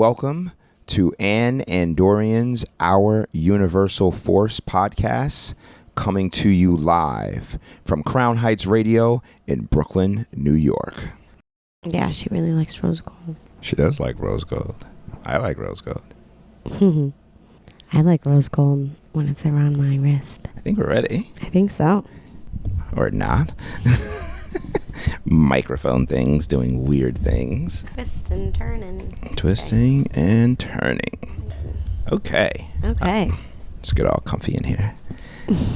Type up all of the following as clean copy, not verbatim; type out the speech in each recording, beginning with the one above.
Welcome to Ann and Dorian's Our Universal Force podcast, coming to you live from Crown Heights Radio in Brooklyn, New York. Yeah, she really likes rose gold. She does like rose gold. I like rose gold. I like rose gold when it's around my wrist. I think we're ready. I think so. Or not. Microphone things, doing weird things. Twisting and turning. Okay. Let's get all comfy in here.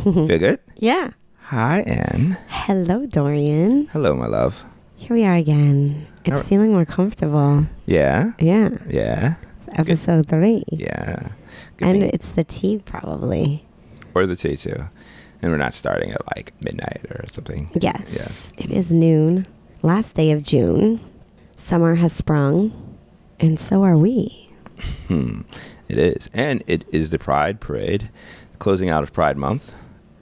Feel good? Yeah. Hi, Ann. Hello, Dorian. Hello, my love. Here we are again. It's feeling more comfortable. Yeah? Yeah. Yeah. Episode 3. Yeah. Good And thing. it's the tea, probably. Or the tea, too. And we're not starting at like midnight or something. Yes. It is noon. Last day of June. Summer has sprung. And so are we. It is. And it is the Pride Parade, closing out of Pride Month.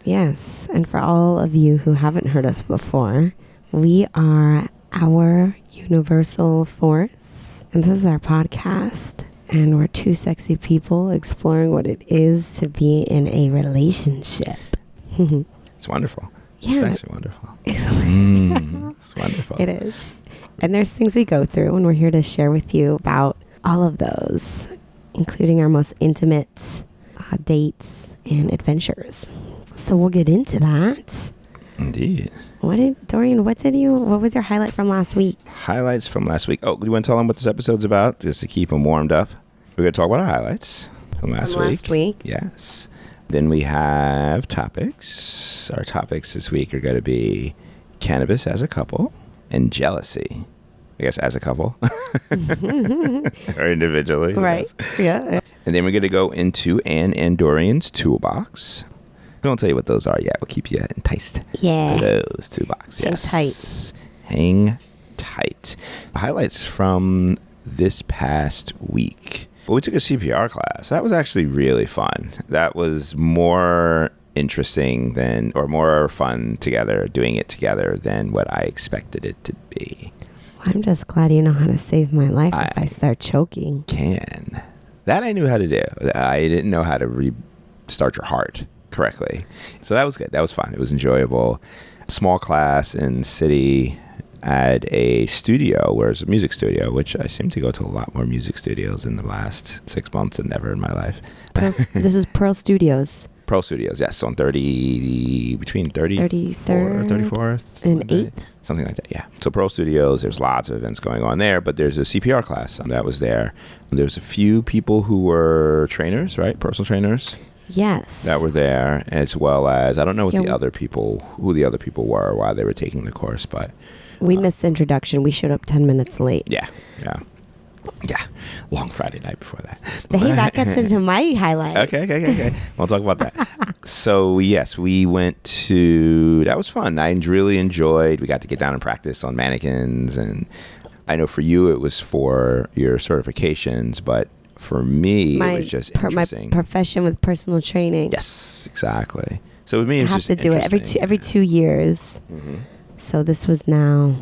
Yes. And for all of you who haven't heard us before, we are Our Universal Force. And this is our podcast. And we're two sexy people exploring what it is to be in a relationship. It's wonderful. Yeah. It's actually wonderful. It's wonderful. It is. And there's things we go through, and we're here to share with you about all of those, including our most intimate dates and adventures. So we'll get into that. Indeed. Dorian, what was your highlight from last week? Highlights from last week. Oh, you want to tell them what this episode's about, just to keep them warmed up? We're going to talk about our highlights from last week. Yes. Then we have topics. Our topics this week are going to be cannabis as a couple and jealousy, I guess, as a couple or individually. Right. Yeah. And then we're going to go into Ann and Dorian's toolbox. We won't tell you what those are yet. We'll keep you enticed for those toolbox. Yes. Hang tight. Highlights from this past week. Well, we took a CPR class. That was actually really fun. That was more interesting more fun doing it together than what I expected it to be. I'm just glad you know how to save my life if I start choking. That I knew how to do. I didn't know how to restart your heart correctly. So that was good. That was fun. It was enjoyable. Small class in the city at a studio, where it's a music studio, which I seem to go to a lot more music studios in the last 6 months than ever in my life. This is Pearl Studios. Pearl Studios, yes, on between 34th and 8th. Something like that, yeah. So Pearl Studios, there's lots of events going on there, but there's a CPR class that was there. There's a few people who were trainers, right? Personal trainers. Yes. That were there, as well as, I don't know who the other people were while they were taking the course, but we missed the introduction. We showed up 10 minutes late. Yeah. Long Friday night before that. Hey, that gets into my highlight. Okay. We'll talk about that. So, yes, we went to... That was fun. I really enjoyed... We got to get down and practice on mannequins. And I know for you, it was for your certifications, but for me, it was just interesting. My profession with personal training. Yes, exactly. So, with me, it was just interesting. I have to do it every 2 years. Mm-hmm. So this was now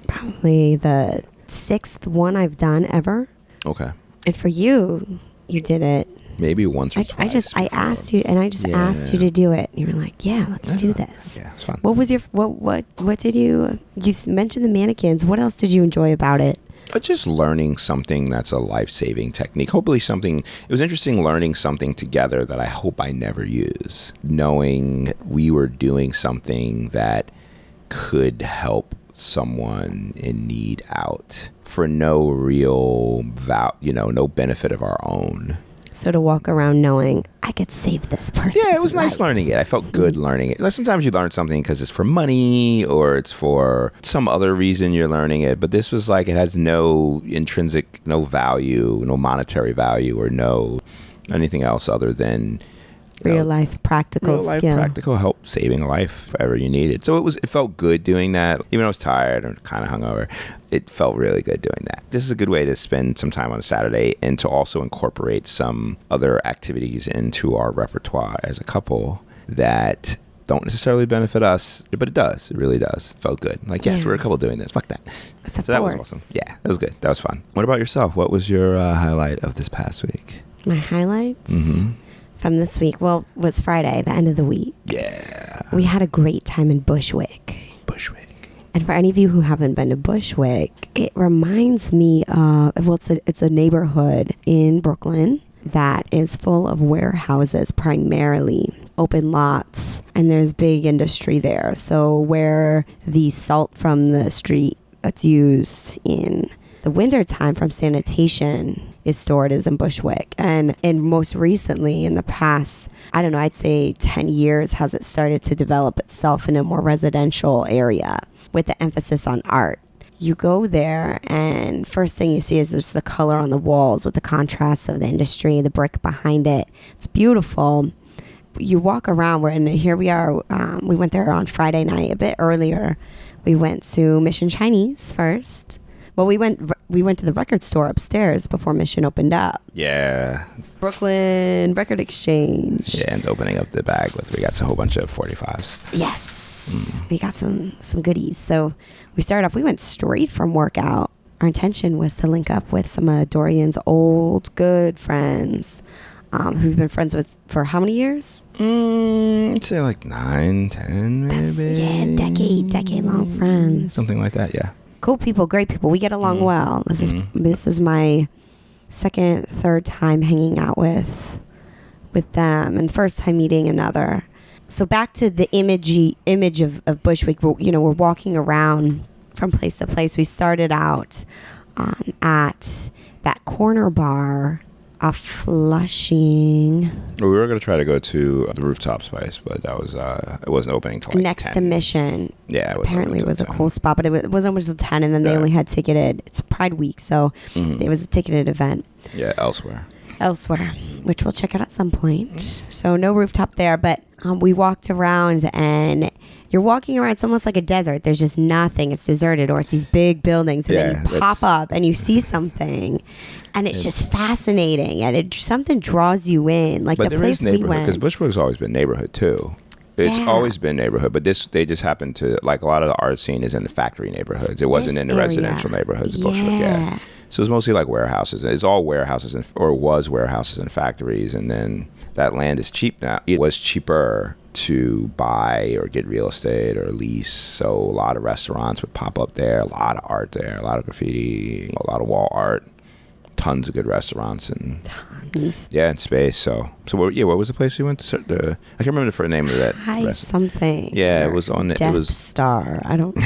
probably the 6th one I've done ever. Okay. And for you did it. Maybe once or twice. I asked you asked you to do it. And you were like, yeah, let's do this. Yeah, it's fun. What was what did you mentioned the mannequins. What else did you enjoy about it? Just learning something that's a life-saving technique. Hopefully it was interesting learning something together that I hope I never use. Knowing we were doing something that could help someone in need out for no real no benefit of our own. So to walk around knowing I could save this person. Yeah, it was nice learning it. I felt good learning it. Like sometimes you learn something because it's for money or it's for some other reason you're learning it. But this was like it has no intrinsic, no value, no monetary value or no anything else other than real life practical help saving a life if ever you need it. So it felt good doing that. Even though I was tired and kind of hungover, it felt really good doing that. This is a good way to spend some time on a Saturday and to also incorporate some other activities into our repertoire as a couple that don't necessarily benefit us, but it does. It really does. It felt good. Like, yes, we're a couple doing this. Fuck that. So that was awesome. Yeah, that was good. That was fun. What about yourself? What was your highlight of this past week? My highlights from this week, was Friday, the end of the week. Yeah. We had a great time in Bushwick. And for any of you who haven't been to Bushwick, it reminds me of, it's a neighborhood in Brooklyn that is full of warehouses, primarily open lots, and there's big industry there. So where the salt from the street that's used in the wintertime from sanitation is stored is in Bushwick. And most recently, in the past, I don't know, I'd say 10 years, has it started to develop itself in a more residential area with the emphasis on art. You go there, and first thing you see is just the color on the walls with the contrast of the industry, the brick behind it. It's beautiful. You walk around, and here we are. We went there on Friday night, a bit earlier. We went to Mission Chinese first. Well, we went to the record store upstairs before Mission opened up. Yeah. Brooklyn Record Exchange. Yeah, and it's opening up the bag we got a whole bunch of 45s. Yes. We got some goodies. So we started off, we went straight from workout. Our intention was to link up with some of Dorian's old good friends who've been friends with for how many years? I'd say like 9, 10 maybe. That's, decade long friends. Something like that, yeah. Cool people, great people. We get along well. This is my second, third time hanging out with them, and first time meeting another. So back to the image of Bushwick. We're walking around from place to place. We started out at that corner bar off Flushing. Well, we were going to try to go to the rooftop space, but that was it wasn't opening till like next 10. to Mission. Yeah, apparently it was a cool spot, but it wasn't until 10, and then they only had ticketed. It's Pride Week, so it was a ticketed event. Yeah, elsewhere, which we'll check out at some point. So no rooftop there, but we walked around, and you're walking around. It's almost like a desert. There's just nothing. It's deserted, or it's these big buildings, and then you pop up and you see something, and it's just fascinating, and something draws you in. Like but the there place is neighborhood, we went, because Bushwick's always been neighborhood too. It's always been neighborhood, but they just happen to, like, a lot of the art scene is in the factory neighborhoods. It wasn't in the residential neighborhoods of Bushwick. Yeah. So it's mostly like warehouses. It's all warehouses or was warehouses and factories, and then that land is cheap now. It was cheaper to buy or get real estate or lease, so a lot of restaurants would pop up there, a lot of art there, a lot of graffiti, a lot of wall art, tons of good restaurants, and and space. So what was the place we went to? I can't remember the name of that restaurant. Something. Yeah, it was on the Death it was Star. I don't know.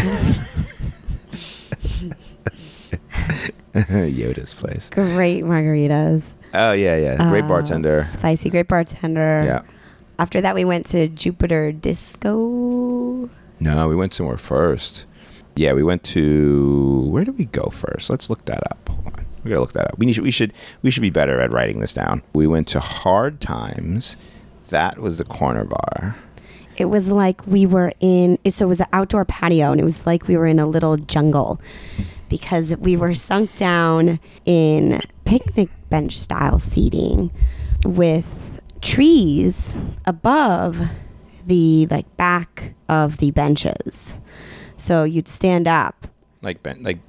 Yoda's place. Great margaritas. Oh yeah. Great bartender. Spicy, great bartender. Yeah. After that, we went to Jupiter Disco. No, we went somewhere first. Yeah, we went to, where did we go first? Let's look that up. Hold on. We gotta look that up. We should be better at writing this down. We went to Hard Times. That was the corner bar. It was like we were so it was an outdoor patio, and it was like we were in a little jungle, because we were sunk down in picnic bench style seating with trees above the back of the benches. So you'd stand up. Like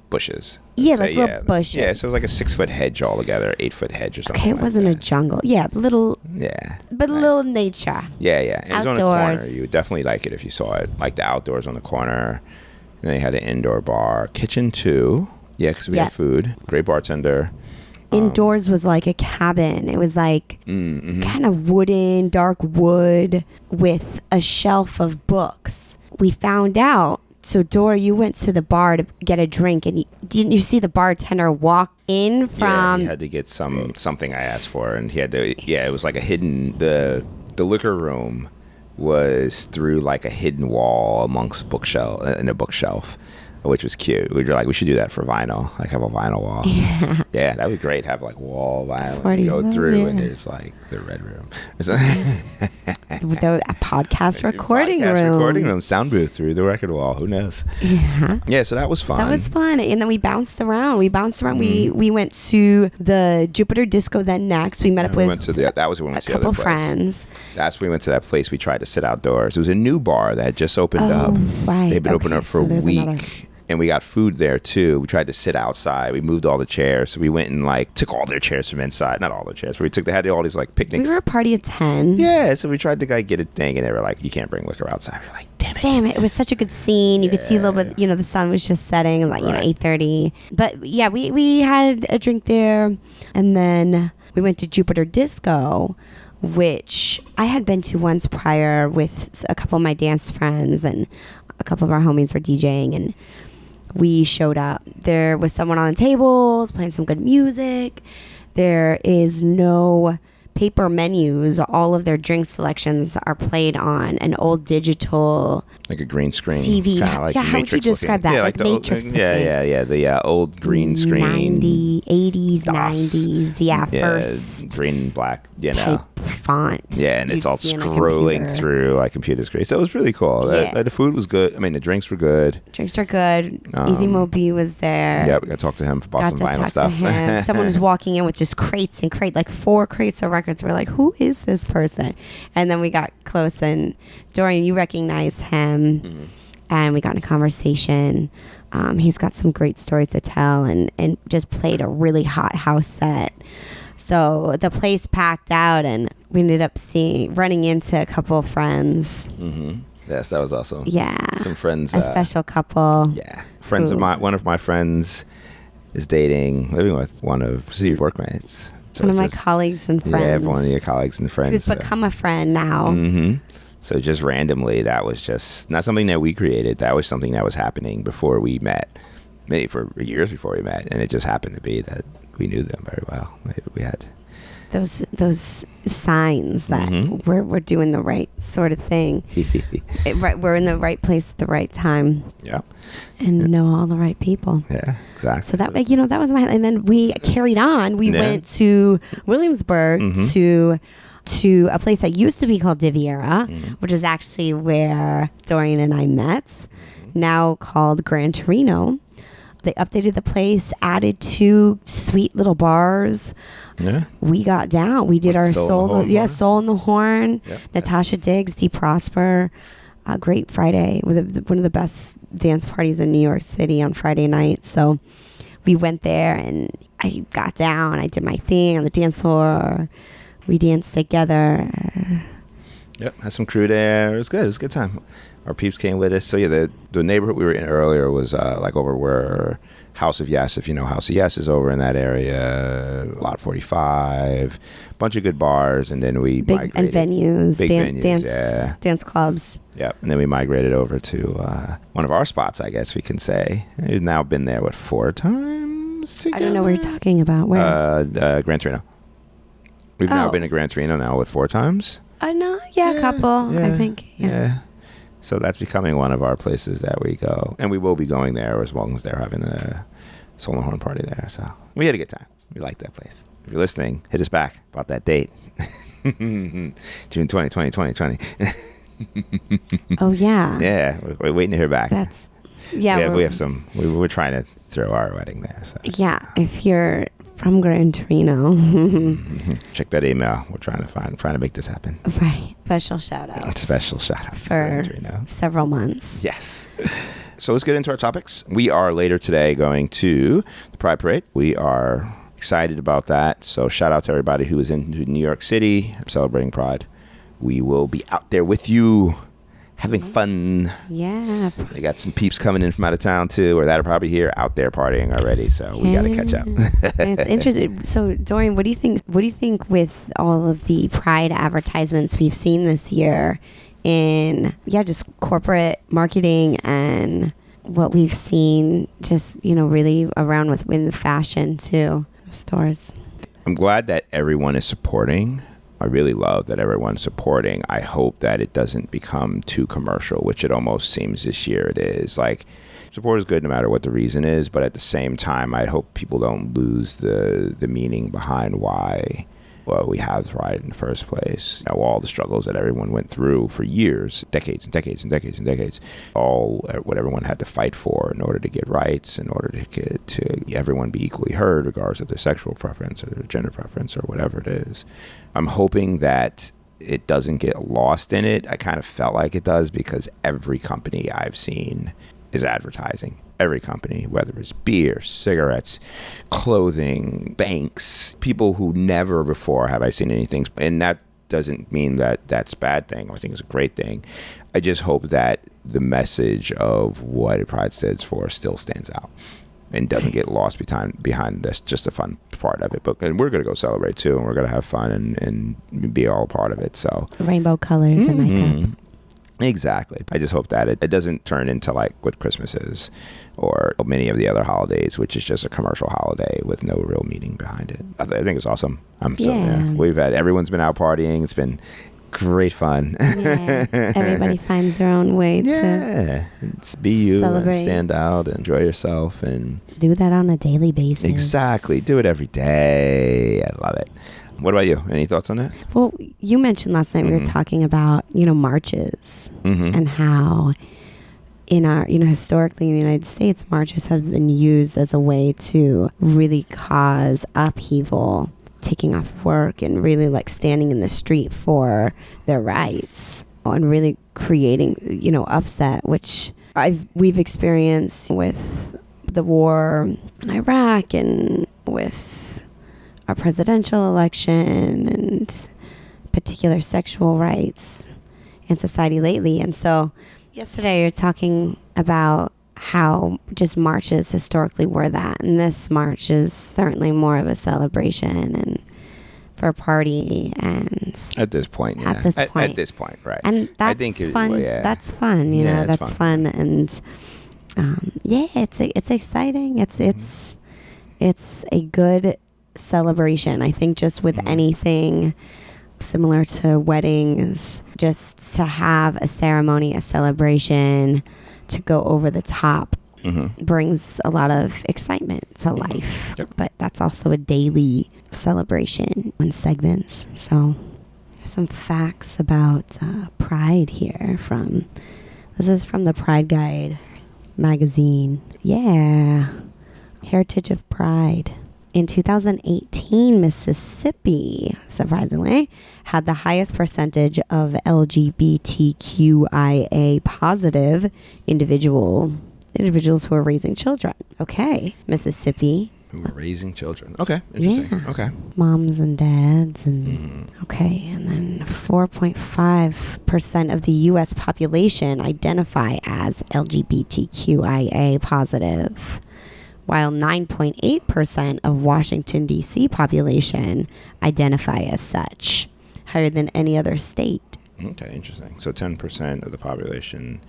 bushes. Yeah, like little bushes. Yeah, so it was like a 6-foot hedge altogether, 8-foot hedge or something. Okay, it wasn't a jungle. Yeah, little. Yeah. But nice. A little nature. Yeah. It was outdoors. on the corner. You would definitely like it if you saw it. Like the outdoors on the corner. And they had an indoor bar. Kitchen too. Yeah, because we had food. Great bartender. Indoors was like a cabin. It was like kind of wooden, dark wood with a shelf of books. We found out. So, Dora, you went to the bar to get a drink, and didn't you see the bartender walk in from... Yeah, he had to get something I asked for, and he had to... Yeah, it was like a hidden... The liquor room was through like a hidden wall amongst in a bookshelf, which was cute. We were like, we should do that for vinyl, like have a vinyl wall. Yeah, that would be great. Have like wall vinyl and go through, and there's like the red room. The podcast recording room. Sound booth through the record wall. Who knows? Yeah, so that was fun. That was fun. And then we bounced around. We went to the Jupiter Disco then next. We met up with that was when we went to a couple friends. That's when we went to that place we tried to sit outdoors. It was a new bar that had just opened up. Right. They'd been open up for a week. And we got food there too. We tried to sit outside. We moved all the chairs. So we went and took all their chairs from inside. Not all their chairs, but they had all these picnics. We were a party of 10. Yeah, so we tried to get a thing, and they were like, you can't bring liquor outside. We were like, damn it. It was such a good scene. You could see a little bit, the sun was just setting, 8:30. But yeah, we had a drink there. And then we went to Jupiter Disco, which I had been to once prior with a couple of my dance friends, and a couple of our homies were DJing, and we showed up. There was someone on the tables playing some good music. There is no paper menus. All of their drink selections are played on an old digital, like a green screen TV. How would you describe that? Yeah, Matrix. The old green screen. 80s, DOS. 90s. Yeah, first green and black. Type font. Yeah, and it's all scrolling through computer screen. So it was really cool. Yeah. The food was good. I mean, the drinks were good. Easy Moby was there. Yeah, we got to talk to him about some vinyl stuff. Someone was walking in with just crates and crates, 4 crates of records. We're like, who is this person? And then we got close, and Dorian, you recognized him, and we got in a conversation. He's got some great stories to tell, and just played a really hot house set. So the place packed out, and we ended up running into a couple of friends. Yes, that was awesome. Yeah. Some friends. A special couple. Yeah. Friends of mine. One of my friends is living with one of Steve's workmates. So one of my colleagues and friends. Yeah, one of your colleagues and friends. Who's become a friend now. So just randomly, that was just not something that we created. That was something that was happening before we met. Maybe for years before we met. And it just happened to be that we knew them very well. Maybe we had those signs that we're doing the right sort of thing. We're in the right place at the right time. Yeah. And know all the right people. Yeah, exactly. So that that was my, and then we carried on. We went to Williamsburg to a place that used to be called Diviera, which is actually where Dorian and I met, now called Gran Torino. They updated the place, added 2 sweet little bars. Yeah. We got down. We did our Soul in the Horn. Yep. Natasha Diggs, Dee Prosper. Great Friday. One of the best dance parties in New York City on Friday night. So we went there, and I got down. I did my thing on the dance floor. We danced together. Yep, had some crew there. It was good. It was a good time. Our peeps came with us. So yeah, the neighborhood we were in earlier was over where House of Yes, if you know House of Yes, is over in that area. Lot 45, bunch of good bars, and then we migrated. And venues, dance clubs. Yep, and then we migrated over to one of our spots, I guess we can say. We've now been there 4 times together? I don't know what you're talking about. Where? Gran Torino. We've now been to Gran Torino now 4 times. No, a couple, yeah, I think. Yeah. So that's becoming one of our places that we go. And we will be going there as long as they're having a Soul and Horn party there. So we had a good time. We like that place. If you're listening, hit us back about that date. June 20, 2020. Oh, yeah. Yeah, we're waiting to hear back. We have some. We're trying to throw our wedding there. So. Yeah, if you're from Gran Torino, check that email. We're trying to make this happen. Right. Special shout out for several months. Yes. So let's get into our topics. We are later today going to the Pride Parade. We are excited about that. So shout out to everybody who is in New York City celebrating Pride. We will be out there with you, having fun. Yeah. They got some peeps coming in from out of town too, or that are probably here out there partying already. So we got to catch up. It's interesting. So Dorian, what do you think? What do you think with all of the Pride advertisements we've seen this year in just corporate marketing and what we've seen just really around within the fashion too stores? I'm glad that everyone is supporting. I really love that everyone's supporting. I hope that it doesn't become too commercial, which it almost seems this year it is. Support is good no matter what the reason is, but at the same time, I hope people don't lose the meaning behind why well, we have Pride in the first place. All the struggles that everyone went through for years, decades and decades and decades and decades, all what everyone had to fight for in order to get rights, in order to everyone be equally heard, regardless of their sexual preference or their gender preference or whatever it is. I'm hoping that it doesn't get lost in it. I kind of felt like it does because every company I've seen is advertising. Every company, whether it's beer, cigarettes, clothing, banks, people who never before have I seen anything. And that doesn't mean that that's a bad thing. I think it's a great thing. I just hope that the message of what Pride stands for still stands out and doesn't get lost behind this, just the fun part of it. And we're going to go celebrate too, and we're going to have fun and be all part of it. So rainbow colors in my cup. Exactly. I just hope that it doesn't turn into like what Christmas is or many of the other holidays, which is just a commercial holiday with no real meaning behind it. I think it's awesome. Everyone's been out partying. It's been great fun. Yeah. Everybody finds their own way to be you celebrate. And stand out and enjoy yourself and do that on a daily basis. Exactly. Do it every day. I love it. What about you? Any thoughts on that? Well, you mentioned last night we were talking about, marches and how in our, historically in the United States, marches have been used as a way to really cause upheaval, taking off work and really like standing in the street for their rights and really creating, upset, which we've experienced with the war in Iraq and with our presidential election and particular sexual rights in society lately. And so yesterday you're talking about how just marches historically were that. And this march is certainly more of a celebration and for a party. And at this point, yeah. At this point, right. And that's I think fun. That's fun, that's fun. And it's exciting. It's a good celebration. I think just with anything similar to weddings, just to have a ceremony, a celebration, to go over the top brings a lot of excitement to life. Yep. But that's also a daily celebration in segments. So there's some facts about Pride here this is from the Pride Guide magazine. Yeah. Heritage of Pride. In 2018, Mississippi, surprisingly, had the highest percentage of LGBTQIA positive individuals who are raising children. Okay, Mississippi. Who are raising children. Okay, interesting. Yeah. Okay. Moms and dads. Okay, and then 4.5% of the U.S. population identify as LGBTQIA positive, while 9.8% of Washington, D.C. population identify as such, higher than any other state. Okay, interesting. So 10% of the population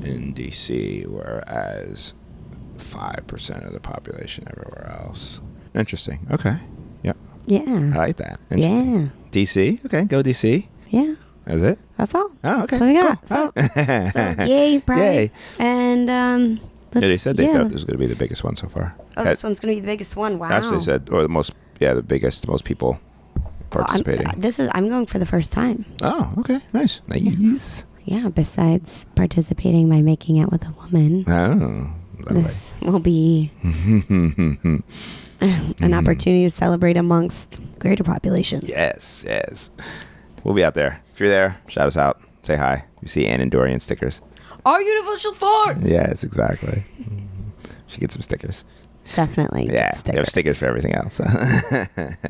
in D.C., whereas 5% of the population everywhere else. Interesting. Okay. Yep. Yeah. I like that. Yeah. D.C.? Okay, go D.C. Yeah. That's it? That's all. Oh, okay. So we got. Cool. So yay, Pride. Yay. And they said they thought it was going to be the biggest one so far. Oh, this one's going to be the biggest one. Wow. Actually said, or the biggest, most people participating. I'm going for the first time. Oh, okay. Nice. Yeah, besides participating by making out with a woman. Oh, lovely. This will be an opportunity to celebrate amongst greater populations. Yes. We'll be out there. If you're there, shout us out. Say hi. You see Ann and Dorian stickers. Our universal force! Yes, exactly. Should get some stickers. Definitely. Yeah, we have stickers for everything else.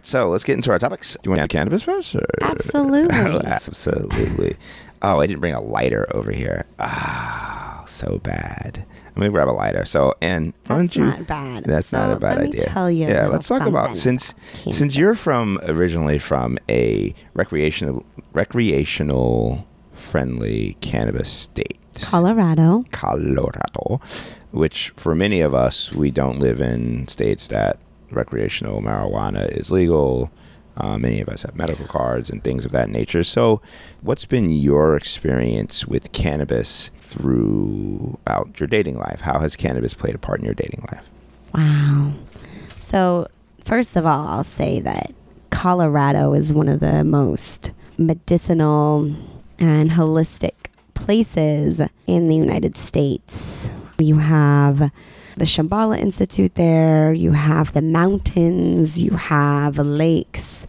So let's get into our topics. Do you want to cannabis first? Or? Absolutely. Oh, absolutely. Oh, I didn't bring a lighter over here. Ah, so bad. I'm going to grab a lighter. So, Ann, why don't you? That's not bad. That's not a bad idea. Let me tell you. Yeah, let's talk about, since you're originally from a recreational friendly cannabis state. Colorado. Which for many of us, we don't live in states that recreational marijuana is legal. Many of us have medical cards and things of that nature. So what's been your experience with cannabis throughout your dating life? How has cannabis played a part in your dating life? Wow. So first of all, I'll say that Colorado is one of the most medicinal and holistic places in the United States. You have the Shambhala Institute there, you have the mountains, you have lakes,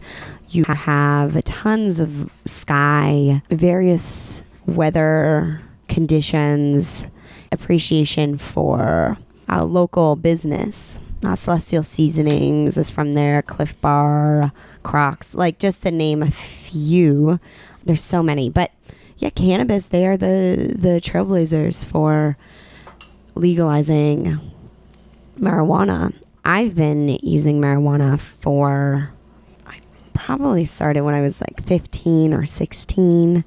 you have tons of sky, various weather conditions, appreciation for local business. Celestial Seasonings is from there, Cliff Bar, Crocs, like just to name a few. There's so many, but yeah, Cannabis, they are the trailblazers for legalizing marijuana. I've been using marijuana I probably started when I was like 15 or 16,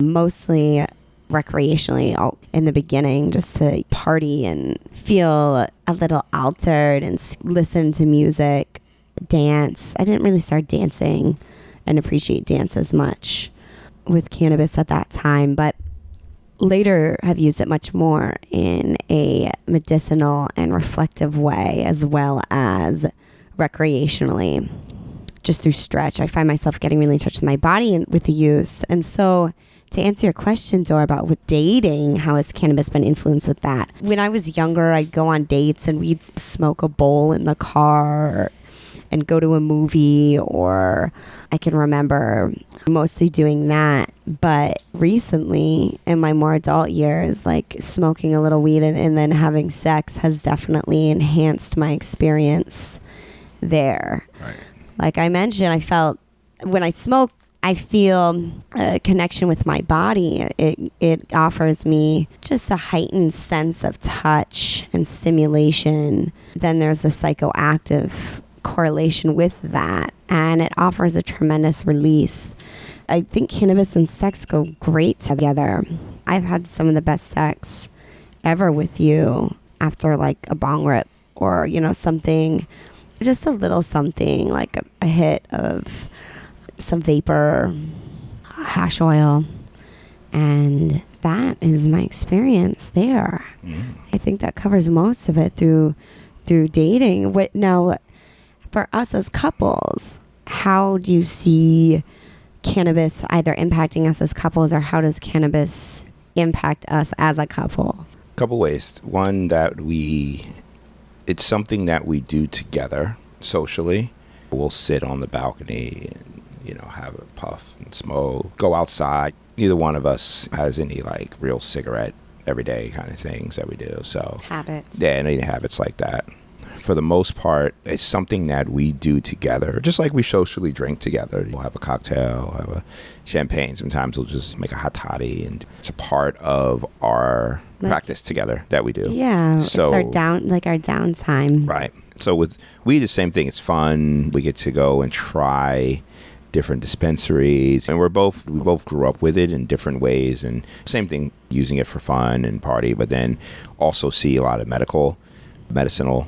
mostly recreationally in the beginning, just to party and feel a little altered and listen to music, dance. I didn't really start dancing and appreciate dance as much with cannabis at that time, but later have used it much more in a medicinal and reflective way, as well as recreationally, just through stretch. I find myself getting really in touch with my body with the use. And so to answer your question, Dora, about with dating, how has cannabis been influenced with that? When I was younger, I'd go on dates and we'd smoke a bowl in the car and go to a movie, or I can remember mostly doing that. But recently, in my more adult years, like smoking a little weed and then having sex has definitely enhanced my experience there. Right. Like I mentioned, I felt when I smoke, I feel a connection with my body. It offers me just a heightened sense of touch and stimulation. Then there's a psychoactive correlation with that, and it offers a tremendous release. I think cannabis and sex go great together. I've had some of the best sex ever with you after like a bong rip, or something, just a little something like a hit of some vapor, hash oil, and that is my experience there. I think that covers most of it through dating. Now, for us as couples, how do you see cannabis either impacting us as couples, or how does cannabis impact us as a couple? Couple ways. One, that it's something that we do together socially. We'll sit on the balcony and have a puff and smoke, go outside. Neither one of us has any like real cigarette everyday kind of things that we do. So habits. Yeah, any habits like that. For the most part, it's something that we do together, just like we socially drink together. We'll have a cocktail, have a champagne. Sometimes we'll just make a hot toddy, and it's a part of our practice together that we do. Yeah, so, it's our downtime. Right. So with weed, the same thing. It's fun. We get to go and try different dispensaries, and we both grew up with it in different ways, and same thing, using it for fun and party, but then also see a lot of medicinal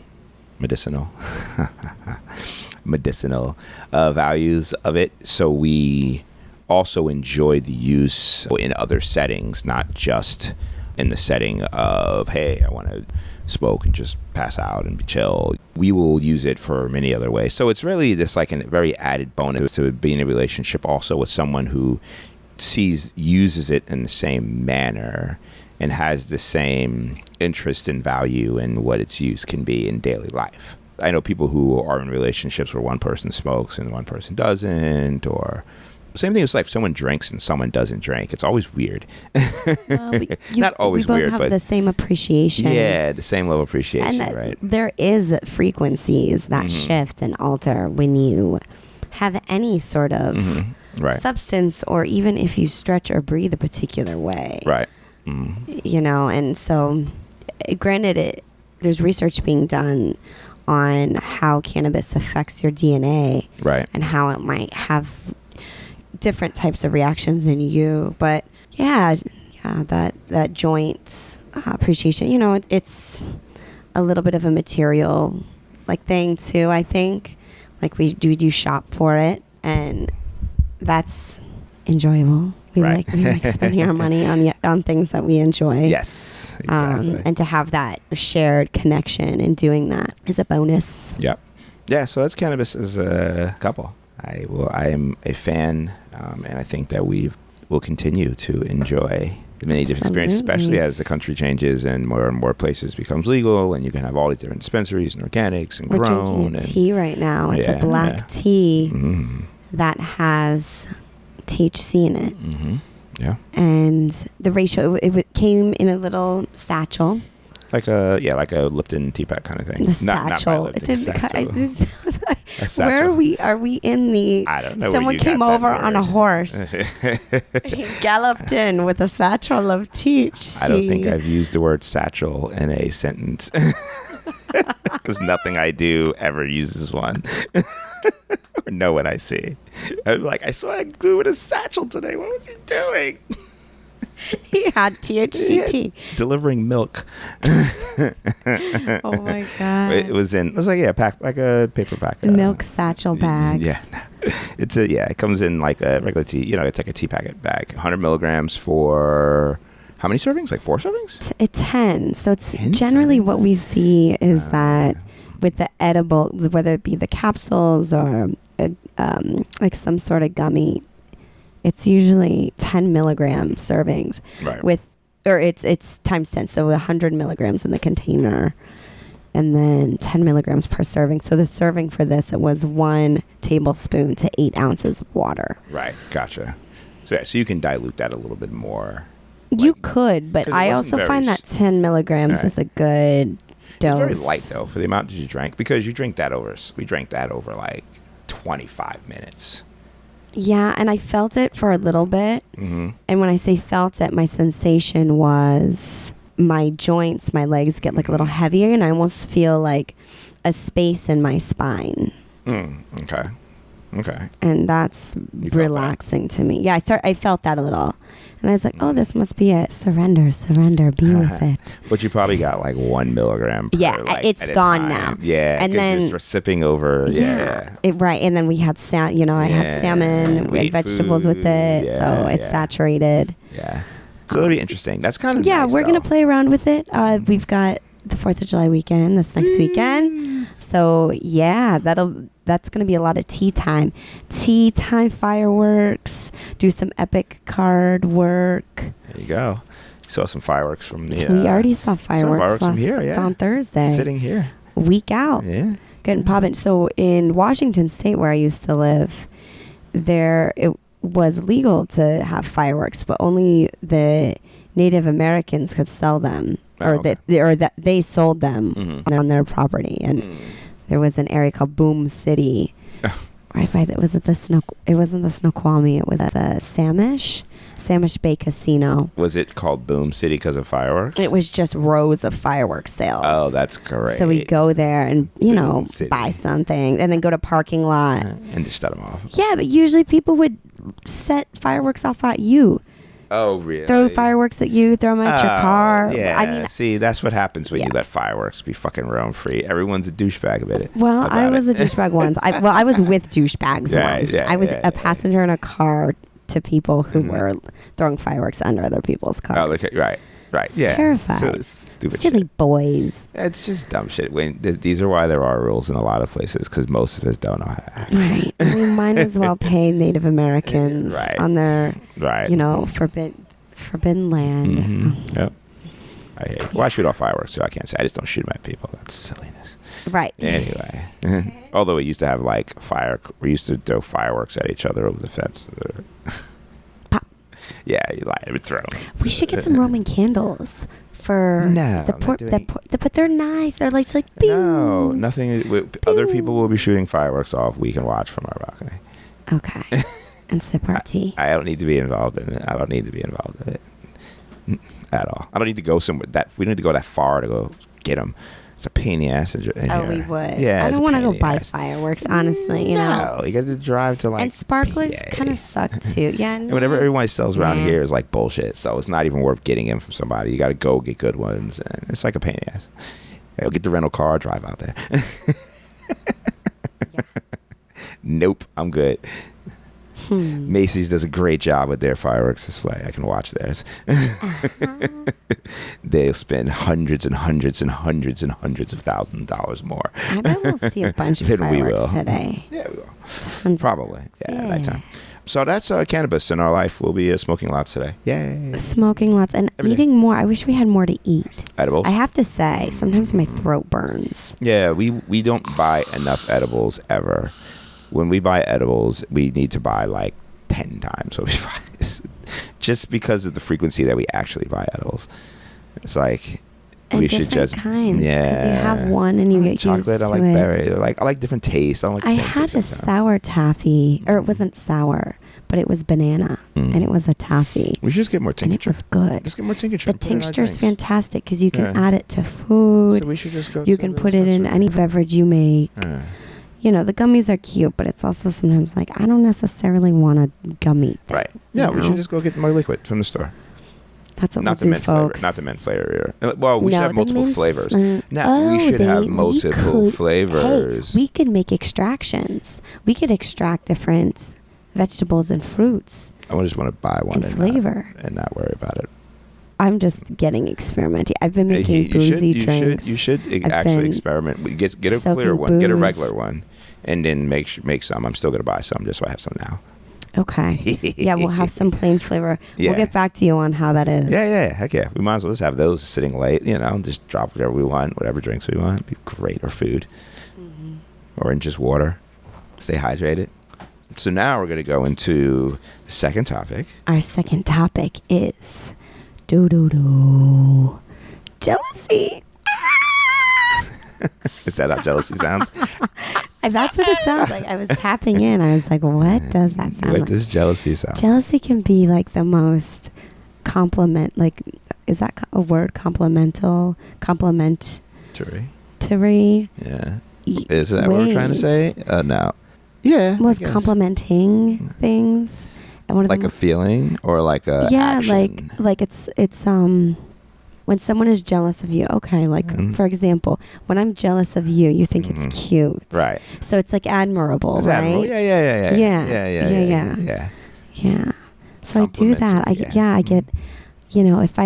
values of it. So we also enjoy the use in other settings, not just in the setting of, hey, I want to smoke and just pass out and be chill. We will use it for many other ways. So it's really just like a very added bonus to be in a relationship also with someone who uses it in the same manner and has the same interest and value in what its use can be in daily life. I know people who are in relationships where one person smokes and one person doesn't, or same thing as like if someone drinks and someone doesn't drink. It's always weird. Not always weird, but we both have the same appreciation. Yeah, the same level of appreciation, and right? There is frequencies that shift and alter when you have any sort of substance, or even if you stretch or breathe a particular way. Right. And so granted, there's research being done on how cannabis affects your DNA, right, and how it might have different types of reactions in you. But that joint appreciation, it's a little bit of a material like thing too. I think like we do shop for it, and that's enjoyable. We like spending our money on things that we enjoy. Yes, exactly. And to have that shared connection in doing that is a bonus. Yep. Yeah, so that's cannabis as a couple. I am a fan, and I think that will continue to enjoy the many different experiences, especially as the country changes and more places becomes legal, and you can have all these different dispensaries and organics and We're grown. Drinking a tea right now. It's a black tea that has THC in it. Mm-hmm. Yeah. And the ratio, it came in a little satchel. Like a Lipton teapot kind of thing. The satchel. It didn't. Where are we? Are we in the? I don't know. Someone came over on a horse. He galloped in with a satchel of THC. I don't think I've used the word satchel in a sentence because nothing I do ever uses one or know what I see. I'm like, I saw a dude with a satchel today. What was he doing? He had THC tea. Delivering milk. Oh my god! It was like a paper pack. Milk satchel bag. Yeah, it comes in like a regular tea. It's like a tea packet bag. 100 milligrams for how many servings? Like 4 servings? It's 10. So it's 10 generally servings? what we see is that with the edible, whether it be the capsules or like some sort of gummy. It's usually 10 milligram servings, right? It's times 10, so 100 milligrams in the container, and then 10 milligrams per serving. So the serving for this, it was 1 tablespoon to 8 ounces of water. Right, gotcha. So you can dilute that a little bit more. You could, but I also find that 10 milligrams is a good dose. It's very light though for the amount that you drank, because we drank that over like 25 minutes. Yeah, and I felt it for a little bit. Mm-hmm. And when I say felt it, my sensation was my joints, my legs get like a little heavier, and I almost feel like a space in my spine. Okay. And that's relaxing to me. Yeah, I felt that a little. And I was like, oh, this must be it. Surrender, be with it. But you probably got like 1 milligram per, it's gone now. Yeah, and then you're sipping over. Yeah. Right. And then we had I had salmon, we had vegetables with it. So it's saturated. Yeah. So it'll be interesting. That's kind of nice, we're going to play around with it. We've got the 4th of July weekend this next weekend. So that's going to be a lot of tea time fireworks, do some epic card work. There you go. Saw some fireworks from the we already saw fireworks from here, on Thursday, sitting here week out, getting popping. So in Washington State, where I used to live, it was legal to have fireworks, but only the Native Americans could sell them, that they sold them on their property. And there was an area called Boom City. Right by it wasn't the Snoqualmie. It was at the Samish Bay Casino. Was it called Boom City because of fireworks? It was just rows of fireworks sales. Oh, that's great. So we go there and buy something, and then go to parking lot and just shut them off. Yeah, but usually people would set fireworks off at you. Oh, really? Throw fireworks at you, throw them at your car. Yeah. I mean, see, that's what happens when you let fireworks be fucking roam free. Everyone's a douchebag about it. Well, I was a douchebag once. I was with douchebags once. I was a passenger in a car to people who were throwing fireworks under other people's cars. Oh, right. It's terrifying. So it's stupid Silly shit. boys. It's just dumb shit. These are why there are rules in a lot of places, because most of us don't know how to act. Right. We might as well pay Native Americans on their, forbidden land. Mm-hmm. Yep. I hate it. Well, I shoot off fireworks, so I can't say. I just don't shoot them at people. That's silliness. Right. Anyway. Although we used to have we used to throw fireworks at each other over the fence. Pop. Yeah, you lie. I would throw them. We should get some Roman candles for but they're nice. They're like bing. No, nothing. Other people will be shooting fireworks off. We can watch from our balcony. Okay. And sip our tea. I don't need to be involved in it. At all. I don't need to go somewhere we don't need to go that far to go get them. It's a pain in the ass. We would. Yeah, I don't want to go buy fireworks, honestly. You know. No, you got to drive to and sparklers kind of suck too. Yeah. And whatever everyone sells around here is like bullshit. So it's not even worth getting them from somebody. You got to go get good ones, and it's like a pain in the ass. I'll get the rental car, drive out there. Nope, I'm good. Macy's does a great job with their fireworks display. I can watch theirs. They'll spend hundreds and hundreds and hundreds and hundreds of thousands of dollars more. I bet we'll see a bunch of fireworks today. Yeah, we will. Probably. Yeah, nighttime. So that's cannabis in our life. We'll be smoking lots today. Yay. Smoking lots and eating more. I wish we had more to eat. Edibles? I have to say, sometimes my throat burns. Yeah, we don't buy enough edibles ever. When we buy edibles, we need to buy like 10 times what we buy. Just because of the frequency that we actually buy edibles. It's like... And we should just kinds, yeah. You have one and you get chocolate. Used I like to berry. I like different tastes. I don't like. I had a sour taffy, or it wasn't sour, but it was banana, and it was a taffy. We should just get more tincture. And it was good. Just get more tincture. The tincture is fantastic because you can add it to food. So we should just go. You can put it in any beverage you make. You know, the gummies are cute, but it's also sometimes like I don't necessarily want a gummy thing. Right. Yeah, we should just go get more liquid from the store. That's what we'll do, folks. Not the mint flavor. Well, we should have multiple flavors. We should have multiple flavors. Hey, we could make extractions. We could extract different vegetables and fruits. I just want to buy one and flavor and not worry about it. I'm just getting experimental. I've been making boozy drinks. You should actually experiment. Get a clear one. Get a regular one, and then make some. I'm still gonna buy some just so I have some now. Okay. Yeah, we'll have some plain flavor. Yeah. We'll get back to you on how that is. Yeah. Heck yeah. We might as well just have those sitting late, just drop whatever we want, whatever drinks we want. It'd be great. Or food. Mm-hmm. Or in just water. Stay hydrated. So now we're going to go into the second topic. Our second topic is jealousy. Is that how jealousy sounds? That's what it sounds like. I was tapping in. I was like, what does that sound like? What does jealousy sound like? Jealousy can be like the most is that a word? Complimentary? Yeah. Is that what we're trying to say? No. Yeah. Most complimenting things. And like a feeling or like a action? like it's when someone is jealous of you, okay, for example, when I'm jealous of you, you think it's cute. Right. So it's like admirable, it's right? Admirable. Yeah. So I do that. I get, if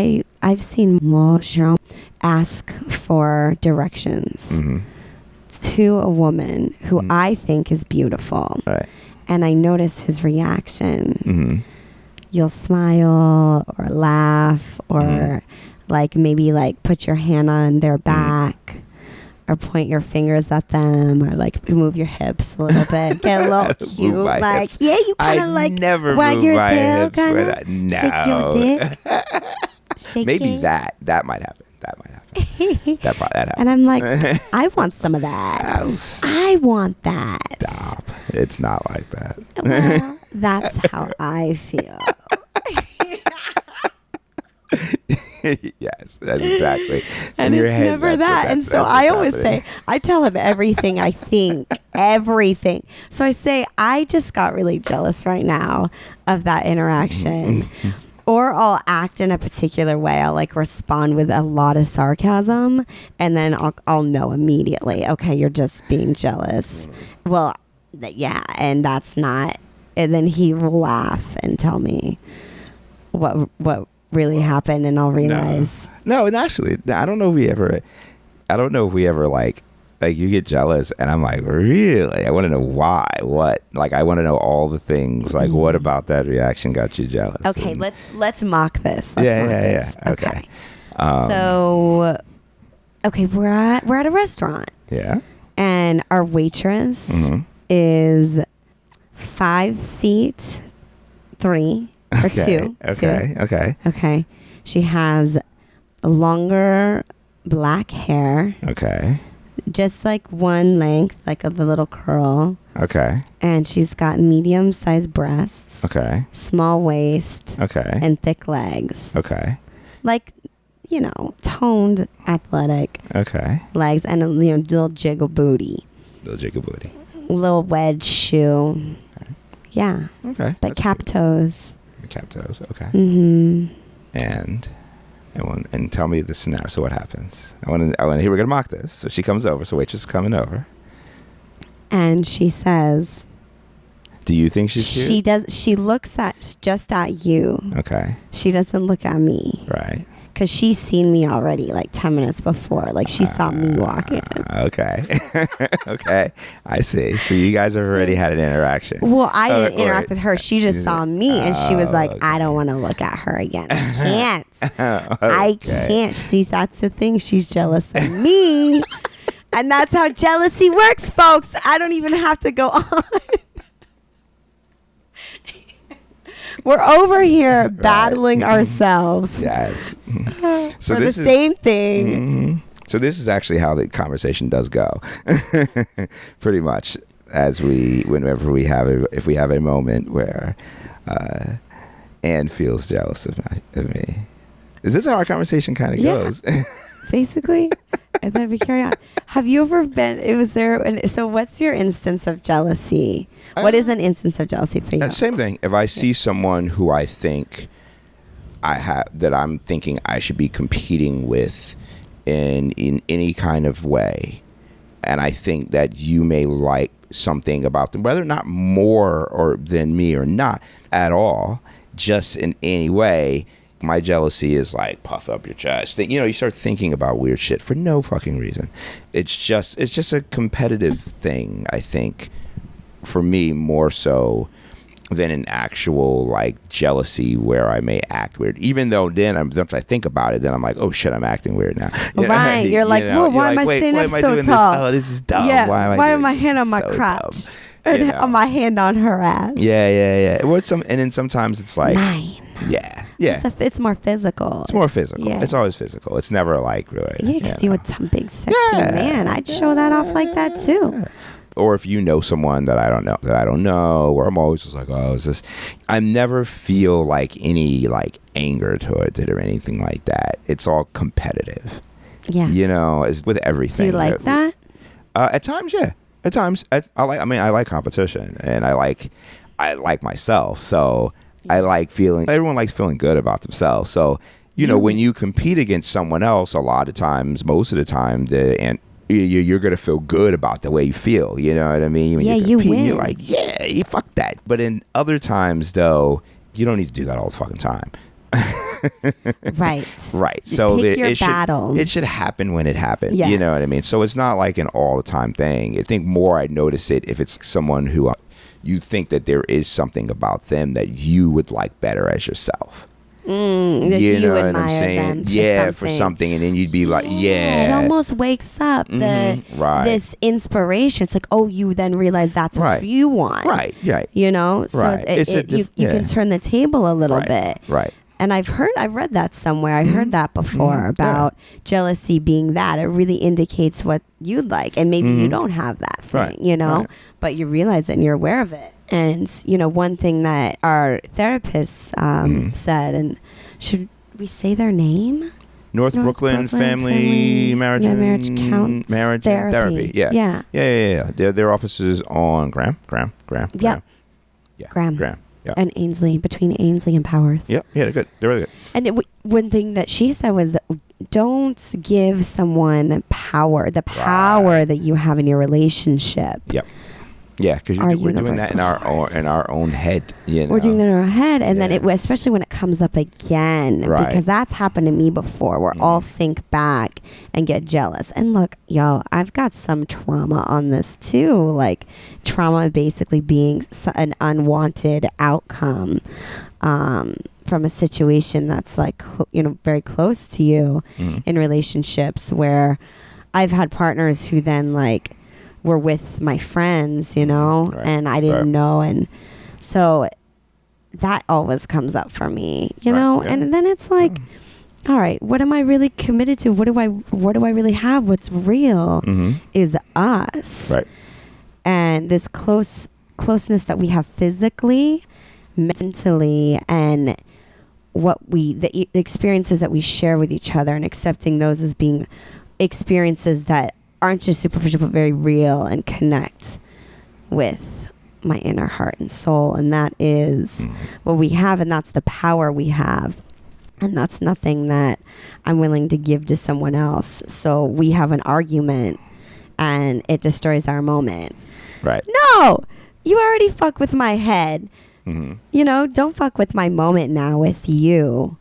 I've seen Mo ask for directions to a woman who I think is beautiful. Right. And I notice his reaction. You'll smile or laugh or maybe put your hand on their back or point your fingers at them or move your hips a little bit. Get a little cute. You kind of never wag your tail, kind of. No. Shake your dick. Shake Maybe it. that might happen. That happens. And I'm like, I want some of that. I want that. Stop. It's not like that. Well, that's how I feel. Yes, that's exactly. And in your it's head, never that. And so I always say, I tell him everything I think, everything. So I say, I just got really jealous right now of that interaction. Or I'll act in a particular way. I'll respond with a lot of sarcasm, and then I'll know immediately. Okay, you're just being jealous. Well, yeah, and that's not. And then he will laugh and tell me what really happened, and I'll realize. No, and actually, I don't know if we ever you get jealous, and I'm like, really? I want to know why. What? I want to know all the things. What about that reaction got you jealous? Okay, let's mock this. Yeah. Okay. So, we're at a restaurant. Yeah. And our waitress is 5'3" or 2. Okay. She has longer black hair. Okay. Just one length, of the little curl. Okay. And she's got medium-sized breasts. Okay. Small waist. Okay. And thick legs. Okay. Toned, athletic. Okay. Legs and a little jiggle booty. Little wedge shoe. Okay. Yeah. Okay. But cap toes. Cap toes. Okay. Mm-hmm. And tell me the scenario. So what happens? I want to hear. We're gonna mock this. So she comes over. So waitress is coming over, and she says, "Do you think she's cute?" She does. She looks just at you. Okay. She doesn't look at me. Right. because she's seen me already like 10 minutes before. Like she saw me walk in. Okay. Okay. I see. So you guys have already had an interaction. Well, I didn't interact with her. She just saw me and she was like, I don't want to look at her again. I can't. I can't. See, that's the thing. She's jealous of me. And that's how jealousy works, folks. I don't even have to go on. We're over here battling ourselves. Yes. So for the same thing. Mm-hmm. So this is actually how the conversation does go. Pretty much if we have a moment where Anne feels jealous of me. Is this how our conversation kind of goes? Basically. And then we carry on. Have you ever been, so what's your instance of jealousy? What is an instance of jealousy for you? Same thing. If I see someone who I think I'm thinking I should be competing with in any kind of way, and I think that you may like something about them, whether not more than me or not at all, just in any way, my jealousy is like, puff up your chest. You start thinking about weird shit for no fucking reason. It's just a competitive thing, I think, for me more so than an actual like jealousy where I may act weird. Even though then once I think about it, then I'm like, oh shit, I'm acting weird now. Right. You're like, well, why am I standing up so tall? This is dumb. Yeah. Why am I hand on my crotch? On my hand on her ass. Yeah. And then sometimes it's like mine. Yeah. It's more physical. It's more physical. Yeah. It's always physical. It's never like really. Yeah, because you with some big sexy man, I'd show that off like that too. Or if you know someone that I don't know, or I'm always just like, oh, is this? I never feel like any like anger towards it or anything like that. It's all competitive. Yeah. It's with everything. Do you like that? At times, yeah. At times, I like competition, and I like myself. So I like feeling. Everyone likes feeling good about themselves. So when you compete against someone else, a lot of times, most of the time, you're gonna feel good about the way you feel. You know what I mean? When you win. You're like, you fuck that. But in other times, though, you don't need to do that all the fucking time. Right. So pick your battle. It should happen when it happens. Yes. You know what I mean? So it's not like an all the time thing. I think more I notice it if it's someone who you think that there is something about them that you would like better as yourself. You know what I'm saying? For something, and then you'd be like, it almost wakes up this inspiration. It's like, oh, you then realize that's what you want, right? So you can turn the table a little bit, right? And I've read that somewhere. I heard that before about jealousy being that it really indicates what you'd like, and maybe you don't have that thing, but you realize it and you're aware of it. And, one thing that our therapist said, and should we say their name? North Brooklyn Family Marriage Therapy. Yeah. Their office is on Graham. Yeah. And Ainsley, between Ainsley and Powers. Yeah, they're good. They're really good. And one thing that she said was, don't give someone the power that you have in your relationship. Yep. Yeah, because we're doing that in our own head. We're doing that in our head, and then especially when it comes up again, because that's happened to me before, where I'll think back and get jealous. And look, y'all, I've got some trauma on this too, like trauma basically being an unwanted outcome from a situation that's like very close to you in relationships, where I've had partners who then like were with my friends, and I didn't know. And so that always comes up for me, and then it's like, all right, what am I really committed to? What do I really have? What's real is us. Right. And this closeness that we have physically, mentally, and the experiences that we share with each other, and accepting those as being experiences that aren't just superficial but very real and connect with my inner heart and soul. And that is what we have, and that's the power we have, and that's nothing that I'm willing to give to someone else. So we have an argument and it destroys our moment. Right. No, you already fuck with my head. Don't fuck with my moment now with you.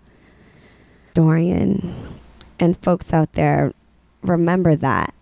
Dorian. And folks out there, remember that.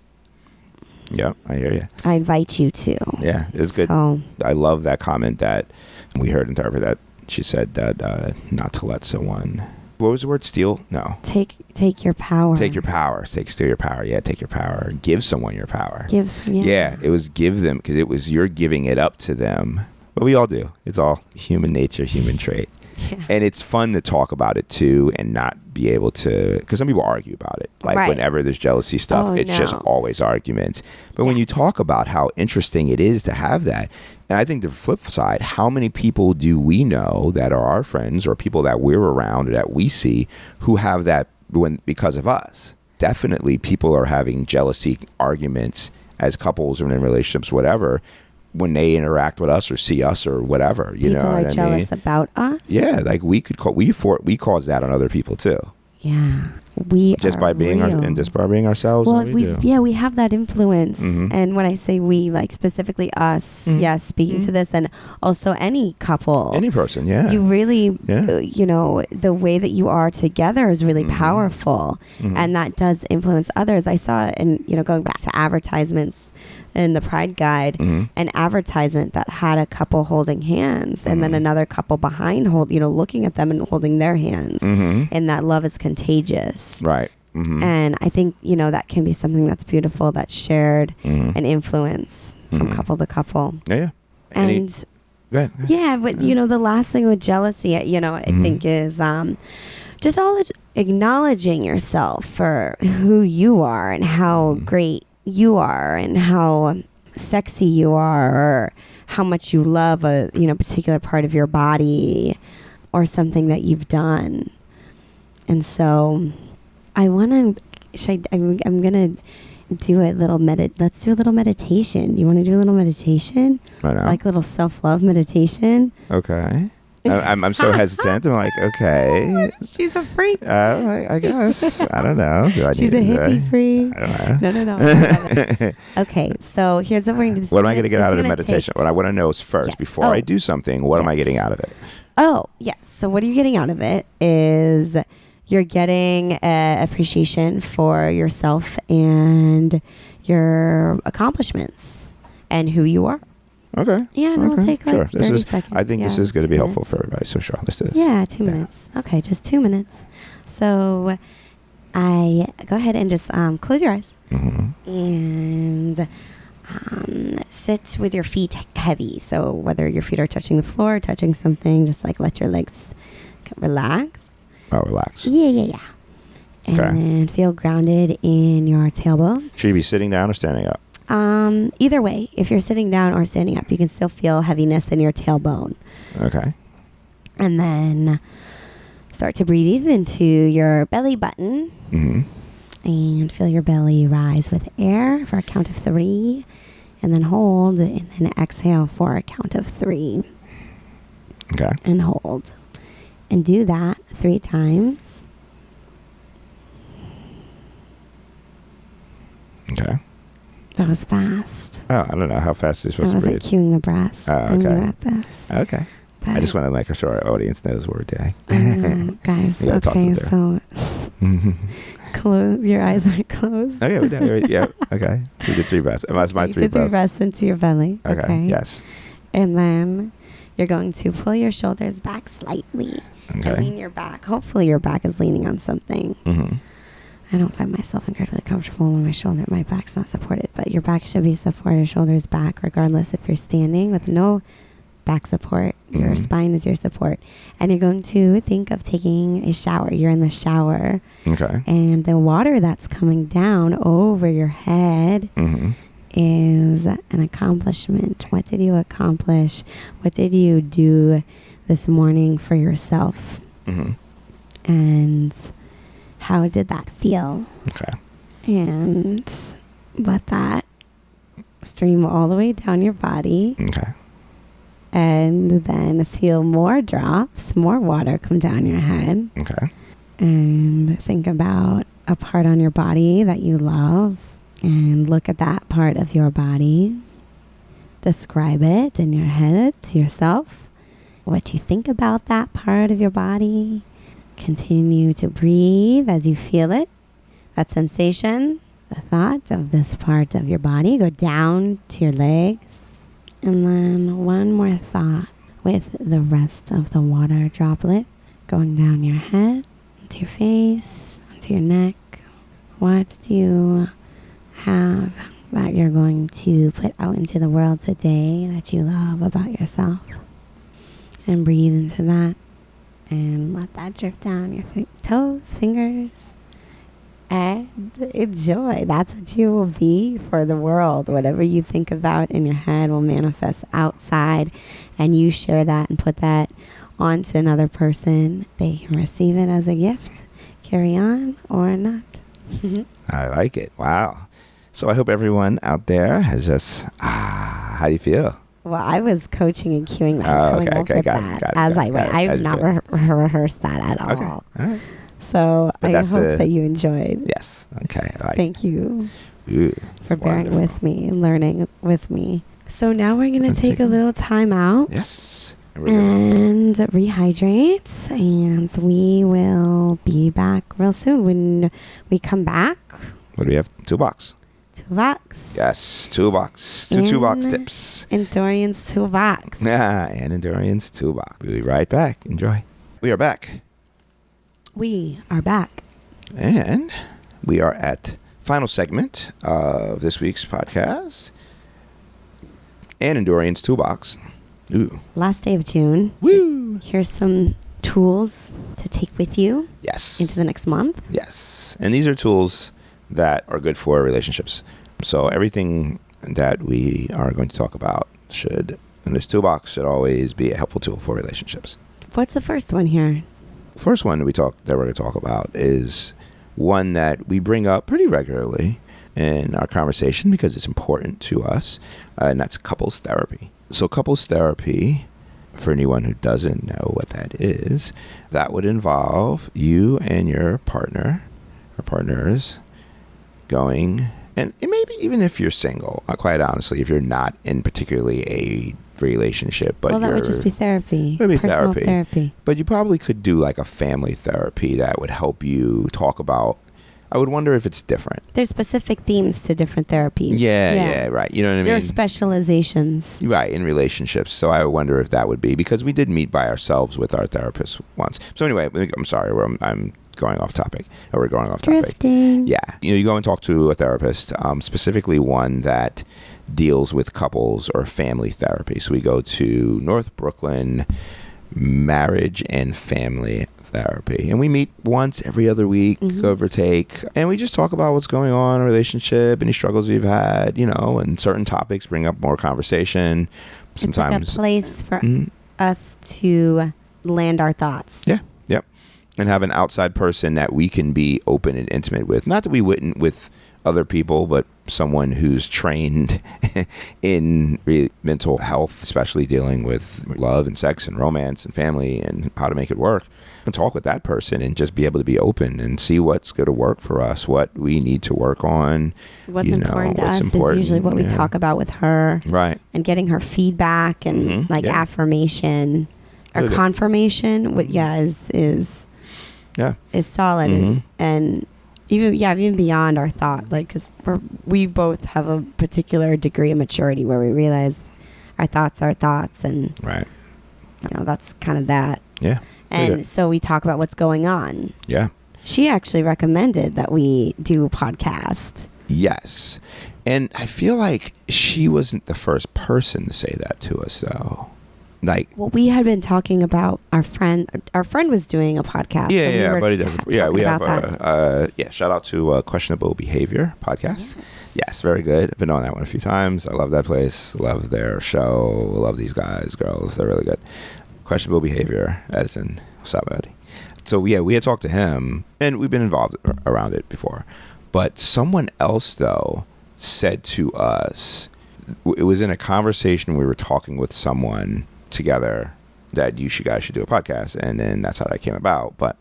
Yeah, I hear you. I invite you to. Yeah, it was good. So, I love that comment that we heard in Tarver that she said that not to let someone, what was the word? Steal? No. Take your power. Take your power. Steal your power. Yeah, take your power. Give someone your power. Yeah, it was give them, because it was you're giving it up to them. But we all do. It's all human nature, human trait. Yeah. And it's fun to talk about it too and not be able to, because some people argue about it. Like whenever there's jealousy stuff, it's just always arguments. But when you talk about how interesting it is to have that, and I think the flip side, how many people do we know that are our friends or people that we're around or that we see who have that because of us? Definitely people are having jealousy arguments as couples or in relationships, whatever, when they interact with us or see us or whatever, you people know are jealous about us. Yeah, like we cause that on other people too. Yeah, just by being ourselves. Well, we have that influence, and when I say we, like specifically us, yes, speaking to this, and also any couple, any person, you really, you know, the way that you are together is really powerful, and that does influence others. I saw, and you know, going back to advertisements. In the Pride Guide, an advertisement that had a couple holding hands and then another couple behind looking at them and holding their hands, and that love is contagious. Right. And I think, you know, that can be something that's beautiful, that's shared and influence from couple to couple. Yeah. And go ahead. Yeah, but you know, the last thing with jealousy, you know, I think is just all acknowledging yourself for who you are and how great you are and how sexy you are, or how much you love a particular part of your body or something that you've done. And so I'm gonna do a little let's do a little meditation. You want to do a little meditation? Right now. Like a little self-love meditation? Okay. I'm so hesitant. I'm like, okay. She's a freak. I guess. I don't know. She's a hippie freak. I don't know. No. Okay, so here's what we're going to do. What am I going to get out of the meditation? What I want to know is first, before I do something, what am I getting out of it? Oh, yes. So what are you getting out of it is you're getting appreciation for yourself and your accomplishments and who you are. Okay. Yeah, and we'll take like 30 seconds. I think this is going to be helpful for everybody. So sure, let's do this. Yeah, 2 minutes. Okay, just 2 minutes. So I go ahead and just close your eyes and sit with your feet heavy. So whether your feet are touching the floor, touching something, just like let your legs relax. Oh, relax. Yeah. And then feel grounded in your tailbone. Should you be sitting down or standing up? Either way, if you're sitting down or standing up, you can still feel heaviness in your tailbone. Okay. And then start to breathe into your belly button. And feel your belly rise with air for a count of 3. And then hold, and then exhale for a count of 3. Okay. And hold. And do that 3 times. Okay. That was fast. Oh, I don't know how fast you're supposed to breathe. I wasn't cueing the breath. Oh, okay. And you got this. Okay. But I just want to make sure our audience knows what we're doing. I know, guys. Okay, so close. Your eyes are closed. Okay, we're done. Yeah. Okay. So you did 3 breaths. That's my 3 breaths. You did 3 breaths into your belly. Okay. Yes. And then you're going to pull your shoulders back slightly. Okay. And lean your back. Hopefully your back is leaning on something. I don't find myself incredibly comfortable when my back's not supported, but your back should be supported, shoulders back, regardless if you're standing with no back support. Your spine is your support. And you're going to think of taking a shower. You're in the shower. Okay. And the water that's coming down over your head is an accomplishment. What did you accomplish? What did you do this morning for yourself? And how did that feel? Okay. And let that stream all the way down your body. Okay. And then feel more drops, more water come down your head. Okay. And think about a part on your body that you love. And look at that part of your body. Describe it in your head to yourself. What you think about that part of your body. Continue to breathe as you feel it. That sensation, the thought of this part of your body. Go down to your legs. And then one more thought with the rest of the water droplet going down your head, to your face, to your neck. What do you have that you're going to put out into the world today that you love about yourself? And breathe into that and let that drip down your toes, fingers, and enjoy. That's what you will be for the world. Whatever you think about in your head will manifest outside, and you share that and put that onto another person. They can receive it as a gift, carry on, or not. I like it. Wow. So I hope everyone out there has just, how do you feel? Well, I was coaching and cueing that, coming up with that as I went. I've not rehearsed that at all. Okay. All right. So I hope that you enjoyed. Yes. Okay. Thank you for bearing with me and learning with me. So now we're going to take a little time out. Yes. And rehydrate. And we will be back real soon. When we come back. What do we have? Toolbox. Toolbox. Yes, toolbox. Two toolbox tips. And Dorian's toolbox. Yeah, and in Dorian's toolbox. We'll be right back. Enjoy. We are back. We are back. And we are at final segment of this week's podcast. And in Dorian's toolbox. Ooh. Last day of June. Woo! Here's some tools to take with you. Yes. Into the next month. Yes. And these are tools that are good for relationships. So everything that we are going to talk about in this toolbox should always be a helpful tool for relationships. What's the first one here? First one that we're going to talk about is one that we bring up pretty regularly in our conversation because it's important to us, and that's couples therapy. So couples therapy, for anyone who doesn't know what that is, that would involve you and your partner or partners going, and maybe even if you're single, quite honestly, if you're not in particularly a relationship, but that would just be therapy. It would be personal therapy. But you probably could do like a family therapy that would help you talk about. I would wonder if it's different. There's specific themes to different therapies. Yeah, right. You know what I mean? There are specializations. Right, in relationships. So I wonder if that would be, because we did meet by ourselves with our therapist once. So anyway, I'm sorry, I'm going off topic. Or we're going off topic. Drifting. Yeah. You go and talk to a therapist, specifically one that deals with couples or family therapy. So we go to North Brooklyn Marriage and Family Therapy. And we meet once every other week, give or take. And we just talk about what's going on in a relationship, any struggles we've had, and certain topics bring up more conversation. Sometimes it's like a place for us to land our thoughts. Yeah. Yep. And have an outside person that we can be open and intimate with. Not that we wouldn't with other people, but someone who's trained in mental health, especially dealing with love and sex and romance and family and how to make it work, and talk with that person and just be able to be open and see what's going to work for us, what we need to work on. What's important to us is usually what we talk about with her. Right. And getting her feedback and affirmation or confirmation, is solid. And even beyond our thought, like, because we both have a particular degree of maturity where we realize our thoughts are thoughts, and right, that's kind of that. Yeah. And so we talk about what's going on. Yeah. She actually recommended that we do a podcast. Yes. And I feel like she wasn't the first person to say that to us, though. Well, we had been talking about our friend was doing a podcast. Yeah, but he does. Yeah, we have shout out to Questionable Behavior podcast. Yes, very good. I've been on that one a few times. I love that place. Love their show. Love these guys, girls. They're really good. Questionable Behavior, Edison. What's up, buddy? So yeah, we had talked to him, and we've been involved around it before. But someone else, though, said to us, it was in a conversation we were talking with someone together that you guys should do a podcast, and then that's how that came about. But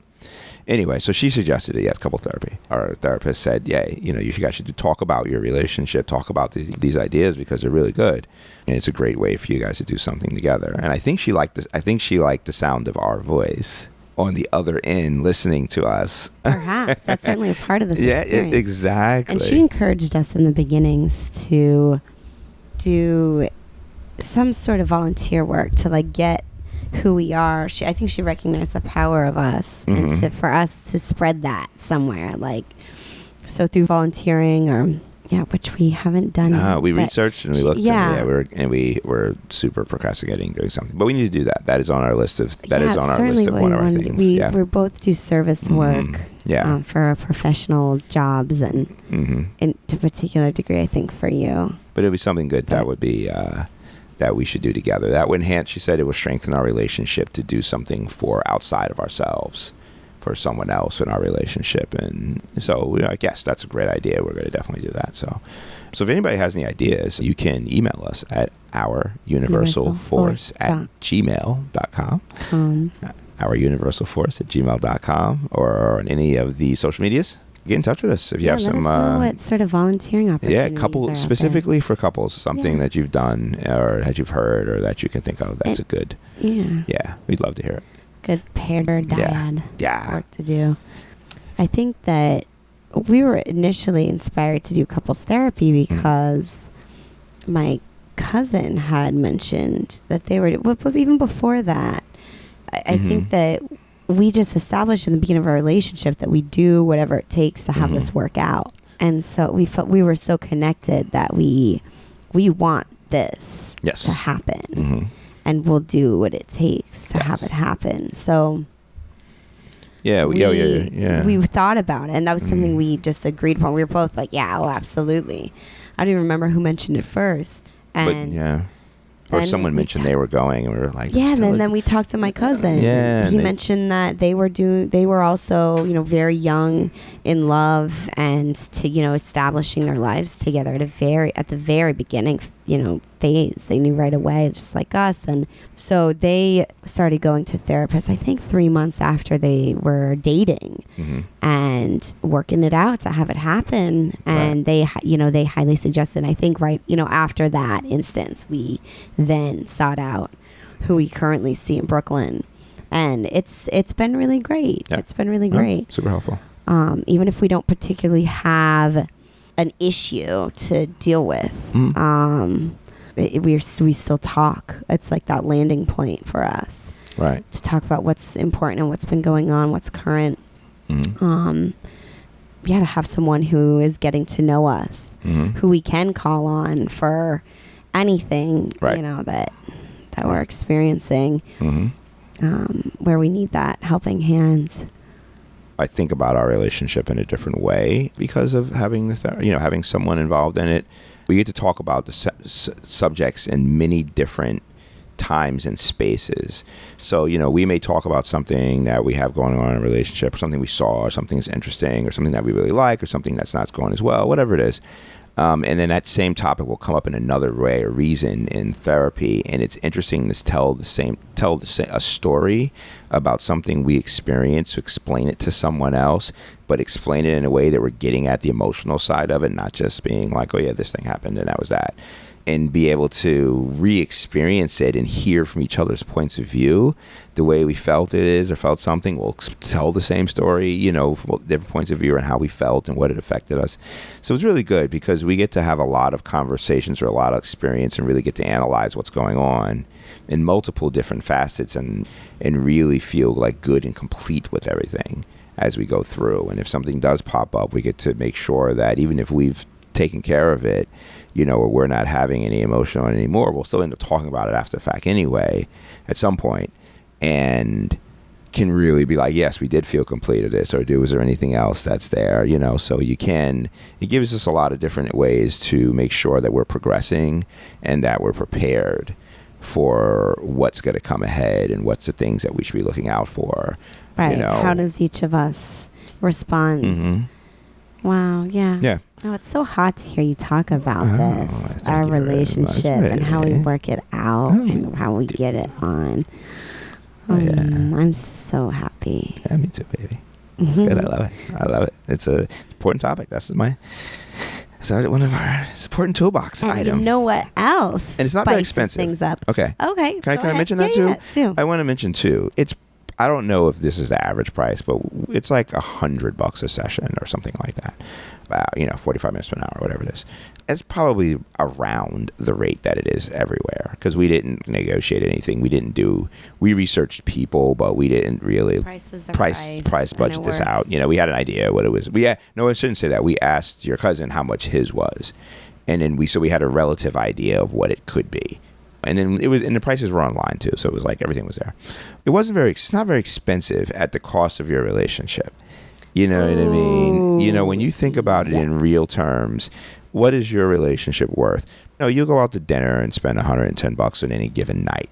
anyway, so she suggested it. Yes, couple therapy. Our therapist said, you guys should talk about your relationship, talk about these ideas, because they're really good, and it's a great way for you guys to do something together. And I think she liked this. I think she liked the sound of our voice. on the other end listening to us. Perhaps. That's certainly a part of this experience. Yeah, exactly. And she encouraged us in the beginnings to do some sort of volunteer work to like get who we are. I think she recognized the power of us and for us to spread that somewhere, like, so through volunteering or which we haven't done. No, we researched and we looked. Yeah, we were super procrastinating doing something, but we need to do that. That is on our list of. That is on our list of one of our things. We both do service work. For our professional jobs and in to a particular degree, I think for you. But it'd be something good that would be that we should do together. That would enhance. She said it would strengthen our relationship to do something for outside of ourselves, for someone else in our relationship. And so I guess that's a great idea. We're going to definitely do that. So if anybody has any ideas, you can email us at ouruniversalforce@gmail.com. ouruniversalforce@gmail.com, or on any of the social medias. Get in touch with us if you have some. Let us know what sort of volunteering opportunities. Specifically for couples, something that you've done or that you've heard or that you can think of that's a good. Yeah, we'd love to hear it. Good pair or dyad work to do. I think that we were initially inspired to do couples therapy because my cousin had mentioned that they were, but even before that, I think that we just established in the beginning of our relationship that we do whatever it takes to have this work out. And so we felt we were so connected that we want this to happen. And we'll do what it takes to have it happen. So we thought about it, and that was something we just agreed upon. We were both like, absolutely. I don't even remember who mentioned it first. And or someone mentioned they were going, and we were like, and then we talked to my cousin. He mentioned that they were also, very young in love and to, establishing their lives together at the very beginning, phase. They knew right away, just like us. And so they started going to therapists, I think 3 months after they were dating and working it out to have it happen. And they highly suggested, I think after that instance, we then sought out who we currently see in Brooklyn. And it's been really great. Yeah. It's been really great. Super helpful. Even if we don't particularly have an issue to deal with, we still talk. It's like that landing point for us, right? To talk about what's important and what's been going on, what's current. To have someone who is getting to know us, who we can call on for anything, that we're experiencing, where we need that helping hand. I think about our relationship in a different way because of having having someone involved in it. We get to talk about the subjects in many different times and spaces. So, we may talk about something that we have going on in a relationship, or something we saw, or something that's interesting, or something that we really like, or something that's not going as well, whatever it is. And then that same topic will come up in another way or reason in therapy. And it's interesting to tell a story about something we experienced, to explain it to someone else, but explain it in a way that we're getting at the emotional side of it, not just being like, oh yeah, this thing happened and that was that. And be able to re-experience it and hear from each other's points of view the way we felt it is, or felt something. We'll tell the same story, from different points of view and how we felt and what it affected us. So it's really good because we get to have a lot of conversations or a lot of experience and really get to analyze what's going on in multiple different facets and really feel like good and complete with everything as we go through. And if something does pop up, we get to make sure that even if we've taken care of it, or we're not having any emotion on it anymore, we'll still end up talking about it after the fact anyway at some point, and can really be like, yes, we did feel complete of this, or was there anything else that's there, so it gives us a lot of different ways to make sure that we're progressing and that we're prepared for what's going to come ahead and what's the things that we should be looking out for. Right. How does each of us respond? Wow. Yeah. Yeah. Oh, it's so hot to hear you talk about this, our relationship and how we work it out and how we get it on. I'm so happy. Yeah, me too, baby. It's good. I love it. It's an important topic. It's one of our important toolbox items. You know what else? And it's not that expensive. Things up. Okay. Can I mention that too? Yeah, too. I want to mention too. It's I don't know if this is the average price, but it's like $100 a session or something like that. About 45 minutes to an hour, whatever it is. It's probably around the rate that it is everywhere, because we didn't negotiate anything. We researched people, but we didn't really price budget this out. We had an idea what it was. No, I shouldn't say that. We asked your cousin how much his was, and then we had a relative idea of what it could be. And then and the prices were online too, so it was like everything was there. It's not very expensive at the cost of your relationship. You know what I mean? When you think about it in real terms, what is your relationship worth? You go out to dinner and spend $110 on any given night,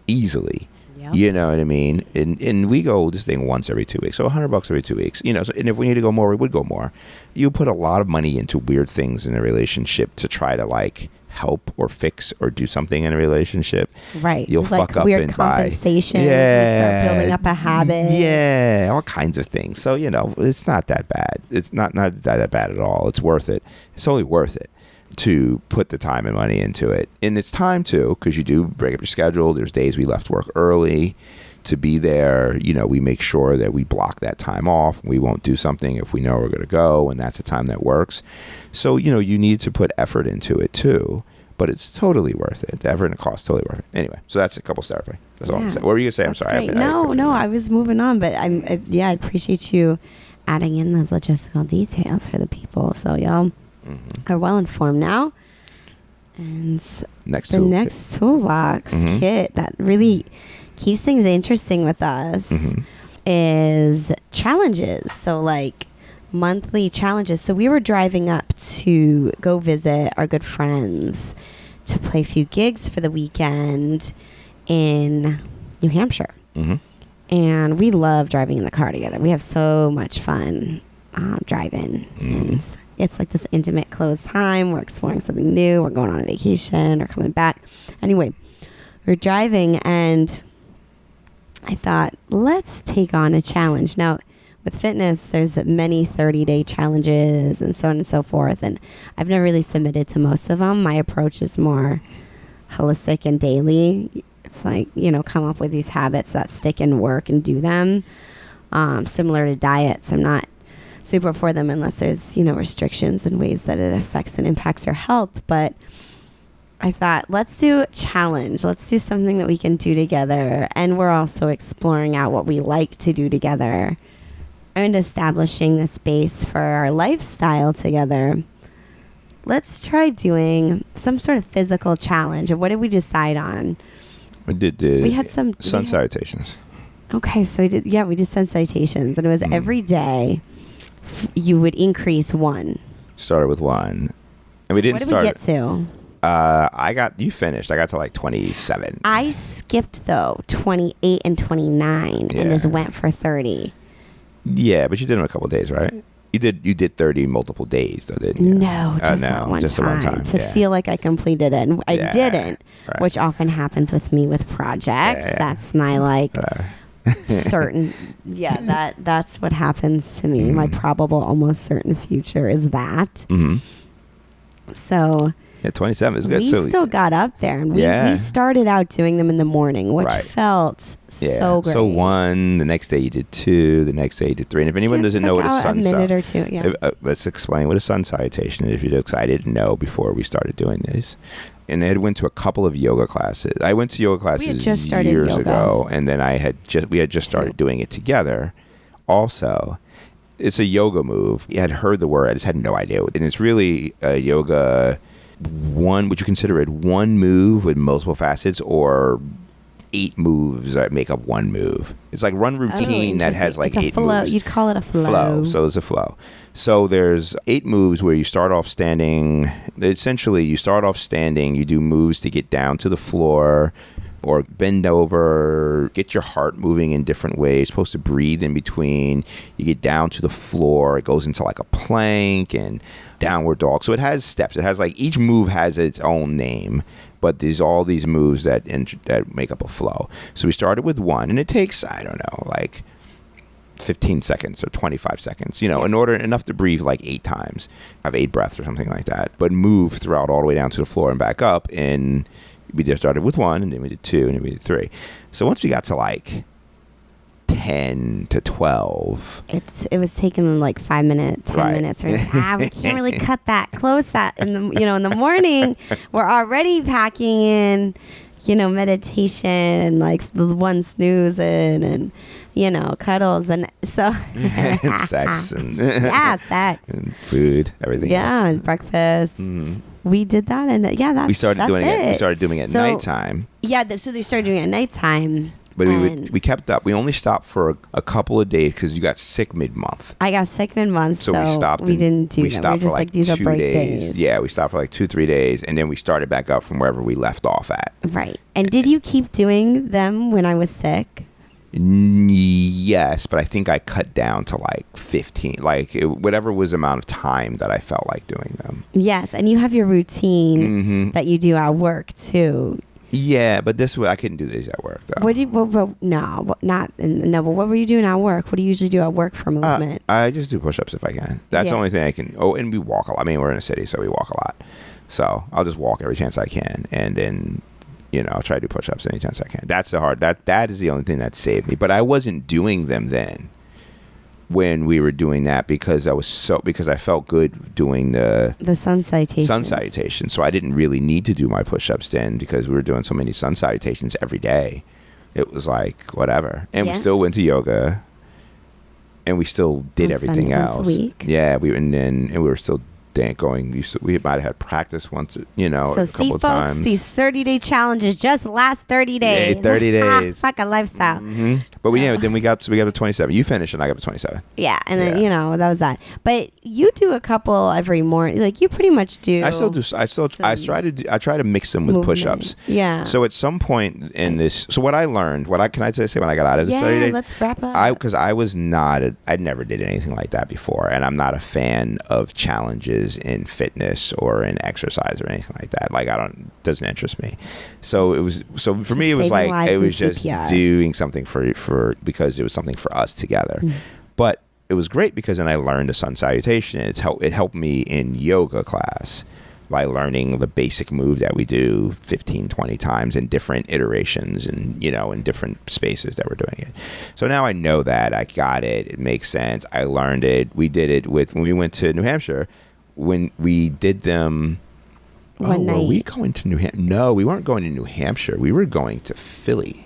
easily. Yep. You know what I mean? And we go this thing once every 2 weeks, so $100 every 2 weeks. So, and if we need to go more, we would go more. You put a lot of money into weird things in a relationship to try to help or fix or do something in a relationship. Right. You'll fuck up weird and compensations. Yeah. You start building up a habit. Yeah. All kinds of things. So, it's not that bad. It's not that bad at all. It's worth it. It's only worth it to put the time and money into it. And it's time to, because you do break up your schedule. There's days we left work early to be there. We make sure that we block that time off. We won't do something if we know we're going to go, and that's the time that works. So, you need to put effort into it too, but it's totally worth it. The effort and the cost, totally worth it. Anyway, so that's a couples therapy. That's all I'm saying. What were you going to say? I'm sorry. I was moving on, but I appreciate you adding in those logistical details for the people. So y'all are well informed now. And next toolbox kit that really keeps things interesting with us is challenges. So monthly challenges. So we were driving up to go visit our good friends to play a few gigs for the weekend in New Hampshire. And we love driving in the car together. We have so much fun driving. And it's like this intimate, close time. We're exploring something new. We're going on a vacation or coming back. Anyway, we're driving, and I thought, let's take on a challenge. Now, with fitness, there's many 30-day challenges and so on and so forth. And I've never really submitted to most of them. My approach is more holistic and daily. It's like, come up with these habits that stick and work and do them. Similar to diets, I'm not super for them unless there's, restrictions and ways that it affects and impacts your health. But I thought, let's do a challenge. Let's do something that we can do together. And we're also exploring out what we like to do together and establishing the space for our lifestyle together. Let's try doing some sort of physical challenge. And what did we decide on? We had some sun salutations. Okay, so we did sun salutations, and it was every day you would increase one. Started with one, and we didn't. What did we get to? You finished. I got to 27. I skipped though 28 and 29, and just went for 30. Yeah, but you did it in a couple of days, right? You did 30 multiple days, though, didn't you? No, just that one time. To feel like I completed it. And I didn't, which often happens with me with projects. Yeah. That's my, certain... that's what happens to me. My probable, almost certain future is that. So... Yeah, 27 is good. We still got up there, and we started out doing them in the morning, which felt so great. So one, the next day you did two, the next day you did three. And if anyone doesn't know what a sun salutation, a minute or two, let's explain what a sun salutation is. If you're excited to know before we started doing this. And Ed went to a couple of yoga classes. I went to yoga classes years ago, and then we had just started doing it together. Also, it's a yoga move. I had heard the word, I just had no idea. And it's really a yoga. Would you consider it one move with multiple facets, or 8 moves that make up one move? It's like one routine that has 8 moves. You'd call it a flow. So it's a flow. So there's 8 moves where you start off standing. Essentially, you start off standing. You do moves to get down to the floor or bend over, get your heart moving in different ways. You're supposed to breathe in between. You get down to the floor. It goes into like a plank and downward dog. So it has steps. It has each move has its own name, but there's all these moves that make up a flow. So we started with one, and it takes, 15 seconds or 25 seconds, enough to breathe 8 times, have 8 breaths or something like that, but move throughout all the way down to the floor and back up. And we just started with one, and then we did 2, and then we did 3. So once we got to 10, 10 to 12. It was taking like 5 minutes, 10 minutes. We're like, we can't really cut that close. That in the morning, we're already packing in, meditation and like the one snoozing and cuddles and so and sex and sex and food, everything. Yeah, and breakfast. We did that, and we started doing it. We started doing it at nighttime. Yeah, so they started doing it at nighttime. But we kept up. We only stopped for a couple of days because you got sick mid-month. I got sick mid-month, so we stopped. We didn't do that. We stopped were just for like these 2 are break days. Yeah, we stopped for like 2-3 days, and then we started back up from wherever we left off at. Right. And did you keep doing them when I was sick? Yes, but I think I cut down to like 15, whatever was the amount of time that I felt like doing them. Yes, and you have your routine that you do at work too. Yeah, but I couldn't do these at work though. But what were you doing at work? What do you usually do at work for movement? I just do push-ups if I can. That's the only thing I can. Oh, and we walk a lot. I mean, we're in a city, so we walk a lot. So I'll just walk every chance I can, and then I'll try to do push-ups any chance I can. That's that is the only thing that saved me. But I wasn't doing them then when we were doing that because I felt good doing the sun salutation. So I didn't really need to do my push-ups then because we were doing so many sun salutations every day. It was like whatever. And we still went to yoga and we still did everything else. Once a week. Yeah, we were still we might have had practice once, a couple of times. These 30-day challenges just last 30 days. Yeah, 30 days. Fuck a lifestyle. Mm-hmm. But then we got to 27. You finished and I got to 27. Yeah, and then that was that. But you do a couple every morning. Like you pretty much do. I still do. I try to mix them with push-ups. Yeah. So at some point in this, so what I learned, can I say when I got out of this 30 days? Let's wrap up. Because I never did anything like that before, and I'm not a fan of challenges in fitness or in exercise or anything like that. Like doesn't interest me. So for me it was like it was just CPR. Doing something for because it was something for us together. But it was great because then I learned the sun salutation, and it helped me in yoga class by learning the basic move that we do 15-20 times in different iterations and in different spaces that we're doing it. So now I know that I got it. It makes sense. I learned it. We did it when we went to New Hampshire. When we did them one night. Were we going to New Hampshire? No, we weren't going to New Hampshire. We were going to Philly.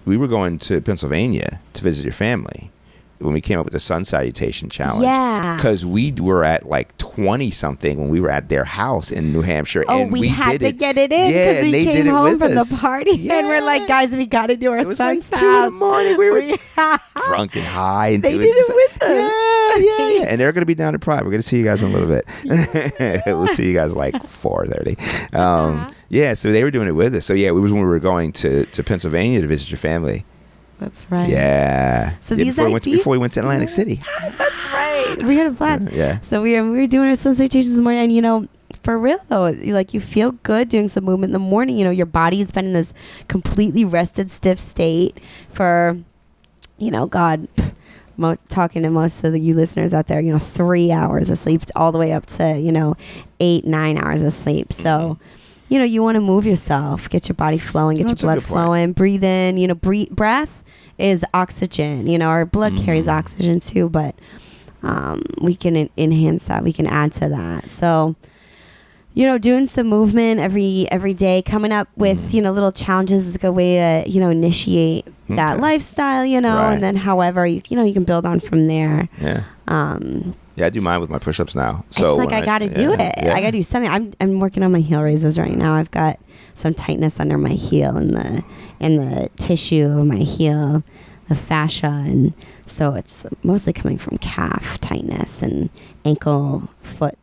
We were going to Pennsylvania to visit your family when we came up with the sun salutation challenge. Yeah. Because we were at like 20-something when we were at their house in New Hampshire. Oh, and we had to get it in because we came home from the party. Yeah. And we're like, guys, we got to do our sun's house. It was like 2 in the morning. We were drunk and high. And they did it with us. Yeah. And they're going to be down at Pride. We're going to see you guys in a little bit. We'll see you guys like 4:30. Yeah, so they were doing it with us. So yeah, it was when we were going to Pennsylvania to visit your family. That's right. Yeah. So before we went to Atlantic City. That's right. We had a blast. Yeah. So we were doing our sun salutations in the morning, and for real though, like you feel good doing some movement in the morning. Your body's been in this completely rested, stiff state for, God. Talking to most of you listeners out there, 3 hours of sleep all the way up to 8-9 hours of sleep. So you want to move yourself, get your body flowing, get your blood flowing, breathe in. Breath is oxygen. Our blood carries oxygen too, but we can enhance that. We can add to that. So doing some movement every day, coming up with little challenges is a good way to initiate that lifestyle, right. And then however you can build on from there. Yeah. I do mine with my push-ups now. So it's like I got to do it. Yeah. I got to do something. I'm working on my heel raises right now. I've got some tightness under my heel and the tissue of my heel, the fascia, and so it's mostly coming from calf tightness and ankle, foot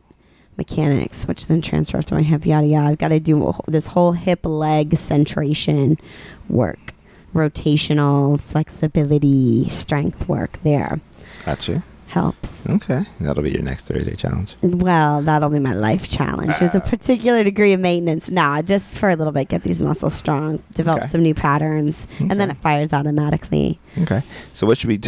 mechanics, which then transfer to my hip. Yada yada. I've got to do this whole hip leg centration work, rotational flexibility, strength work there. Gotcha. Helps. Okay. That'll be your next 30-day challenge. Well, that'll be my life challenge. There's a particular degree of maintenance. Nah, just for a little bit, get these muscles strong, develop some new patterns, and then it fires automatically. Okay. So what should we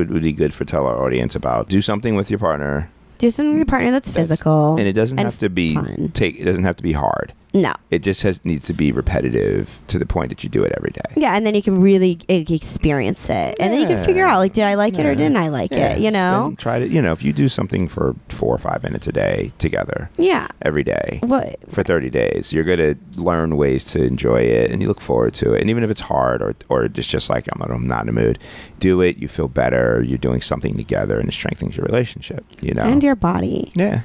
would be good for tell our audience about? Do something with your partner. Do something with your partner that's physical. And it doesn't have to be fun. It doesn't have to be hard. No. It just needs to be repetitive to the point that you do it every day. Yeah, and then you can really experience it. And then you can figure out, like, did I like it or didn't I like it, you know? Try to, if you do something for 4 or 5 minutes a day together. Yeah. Every day. For 30 days, you're going to learn ways to enjoy it, and you look forward to it. And even if it's hard or it's just like, I'm not in the mood, do it. You feel better. You're doing something together, and it strengthens your relationship, And your body. Yeah.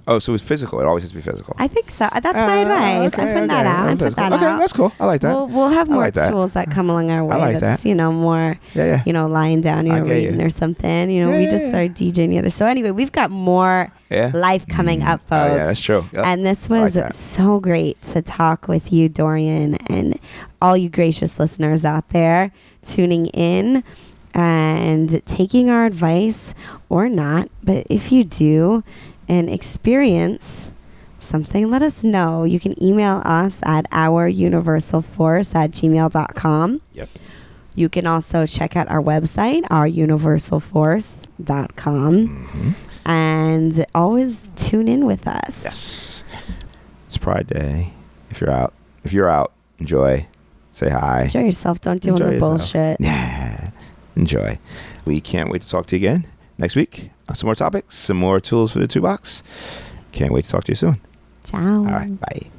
Oh, so it's physical. It always has to be physical. I think so. That's my advice. I'm putting that out. Okay, that's cool. I like that. We'll have more tools that come along our way. I like that's, that. More, lying down, reading or something. We just started DJing together. So anyway, we've got more life coming up, folks. Oh, yeah, that's true. Yep. And this was so great to talk with you, Dorian, and all you gracious listeners out there tuning in and taking our advice or not. But if you do, and experience something, let us know. You can email us at ouruniversalforce@gmail.com. Yep. You can also check out our website, ouruniversalforce.com. Mm-hmm. And always tune in with us. Yes. It's Pride Day. If you're out, enjoy. Say hi. Enjoy yourself. Don't do the bullshit. Yeah. Enjoy. We can't wait to talk to you again next week. Some more topics, some more tools for the toolbox. Can't wait to talk to you soon. Ciao. All right. Bye.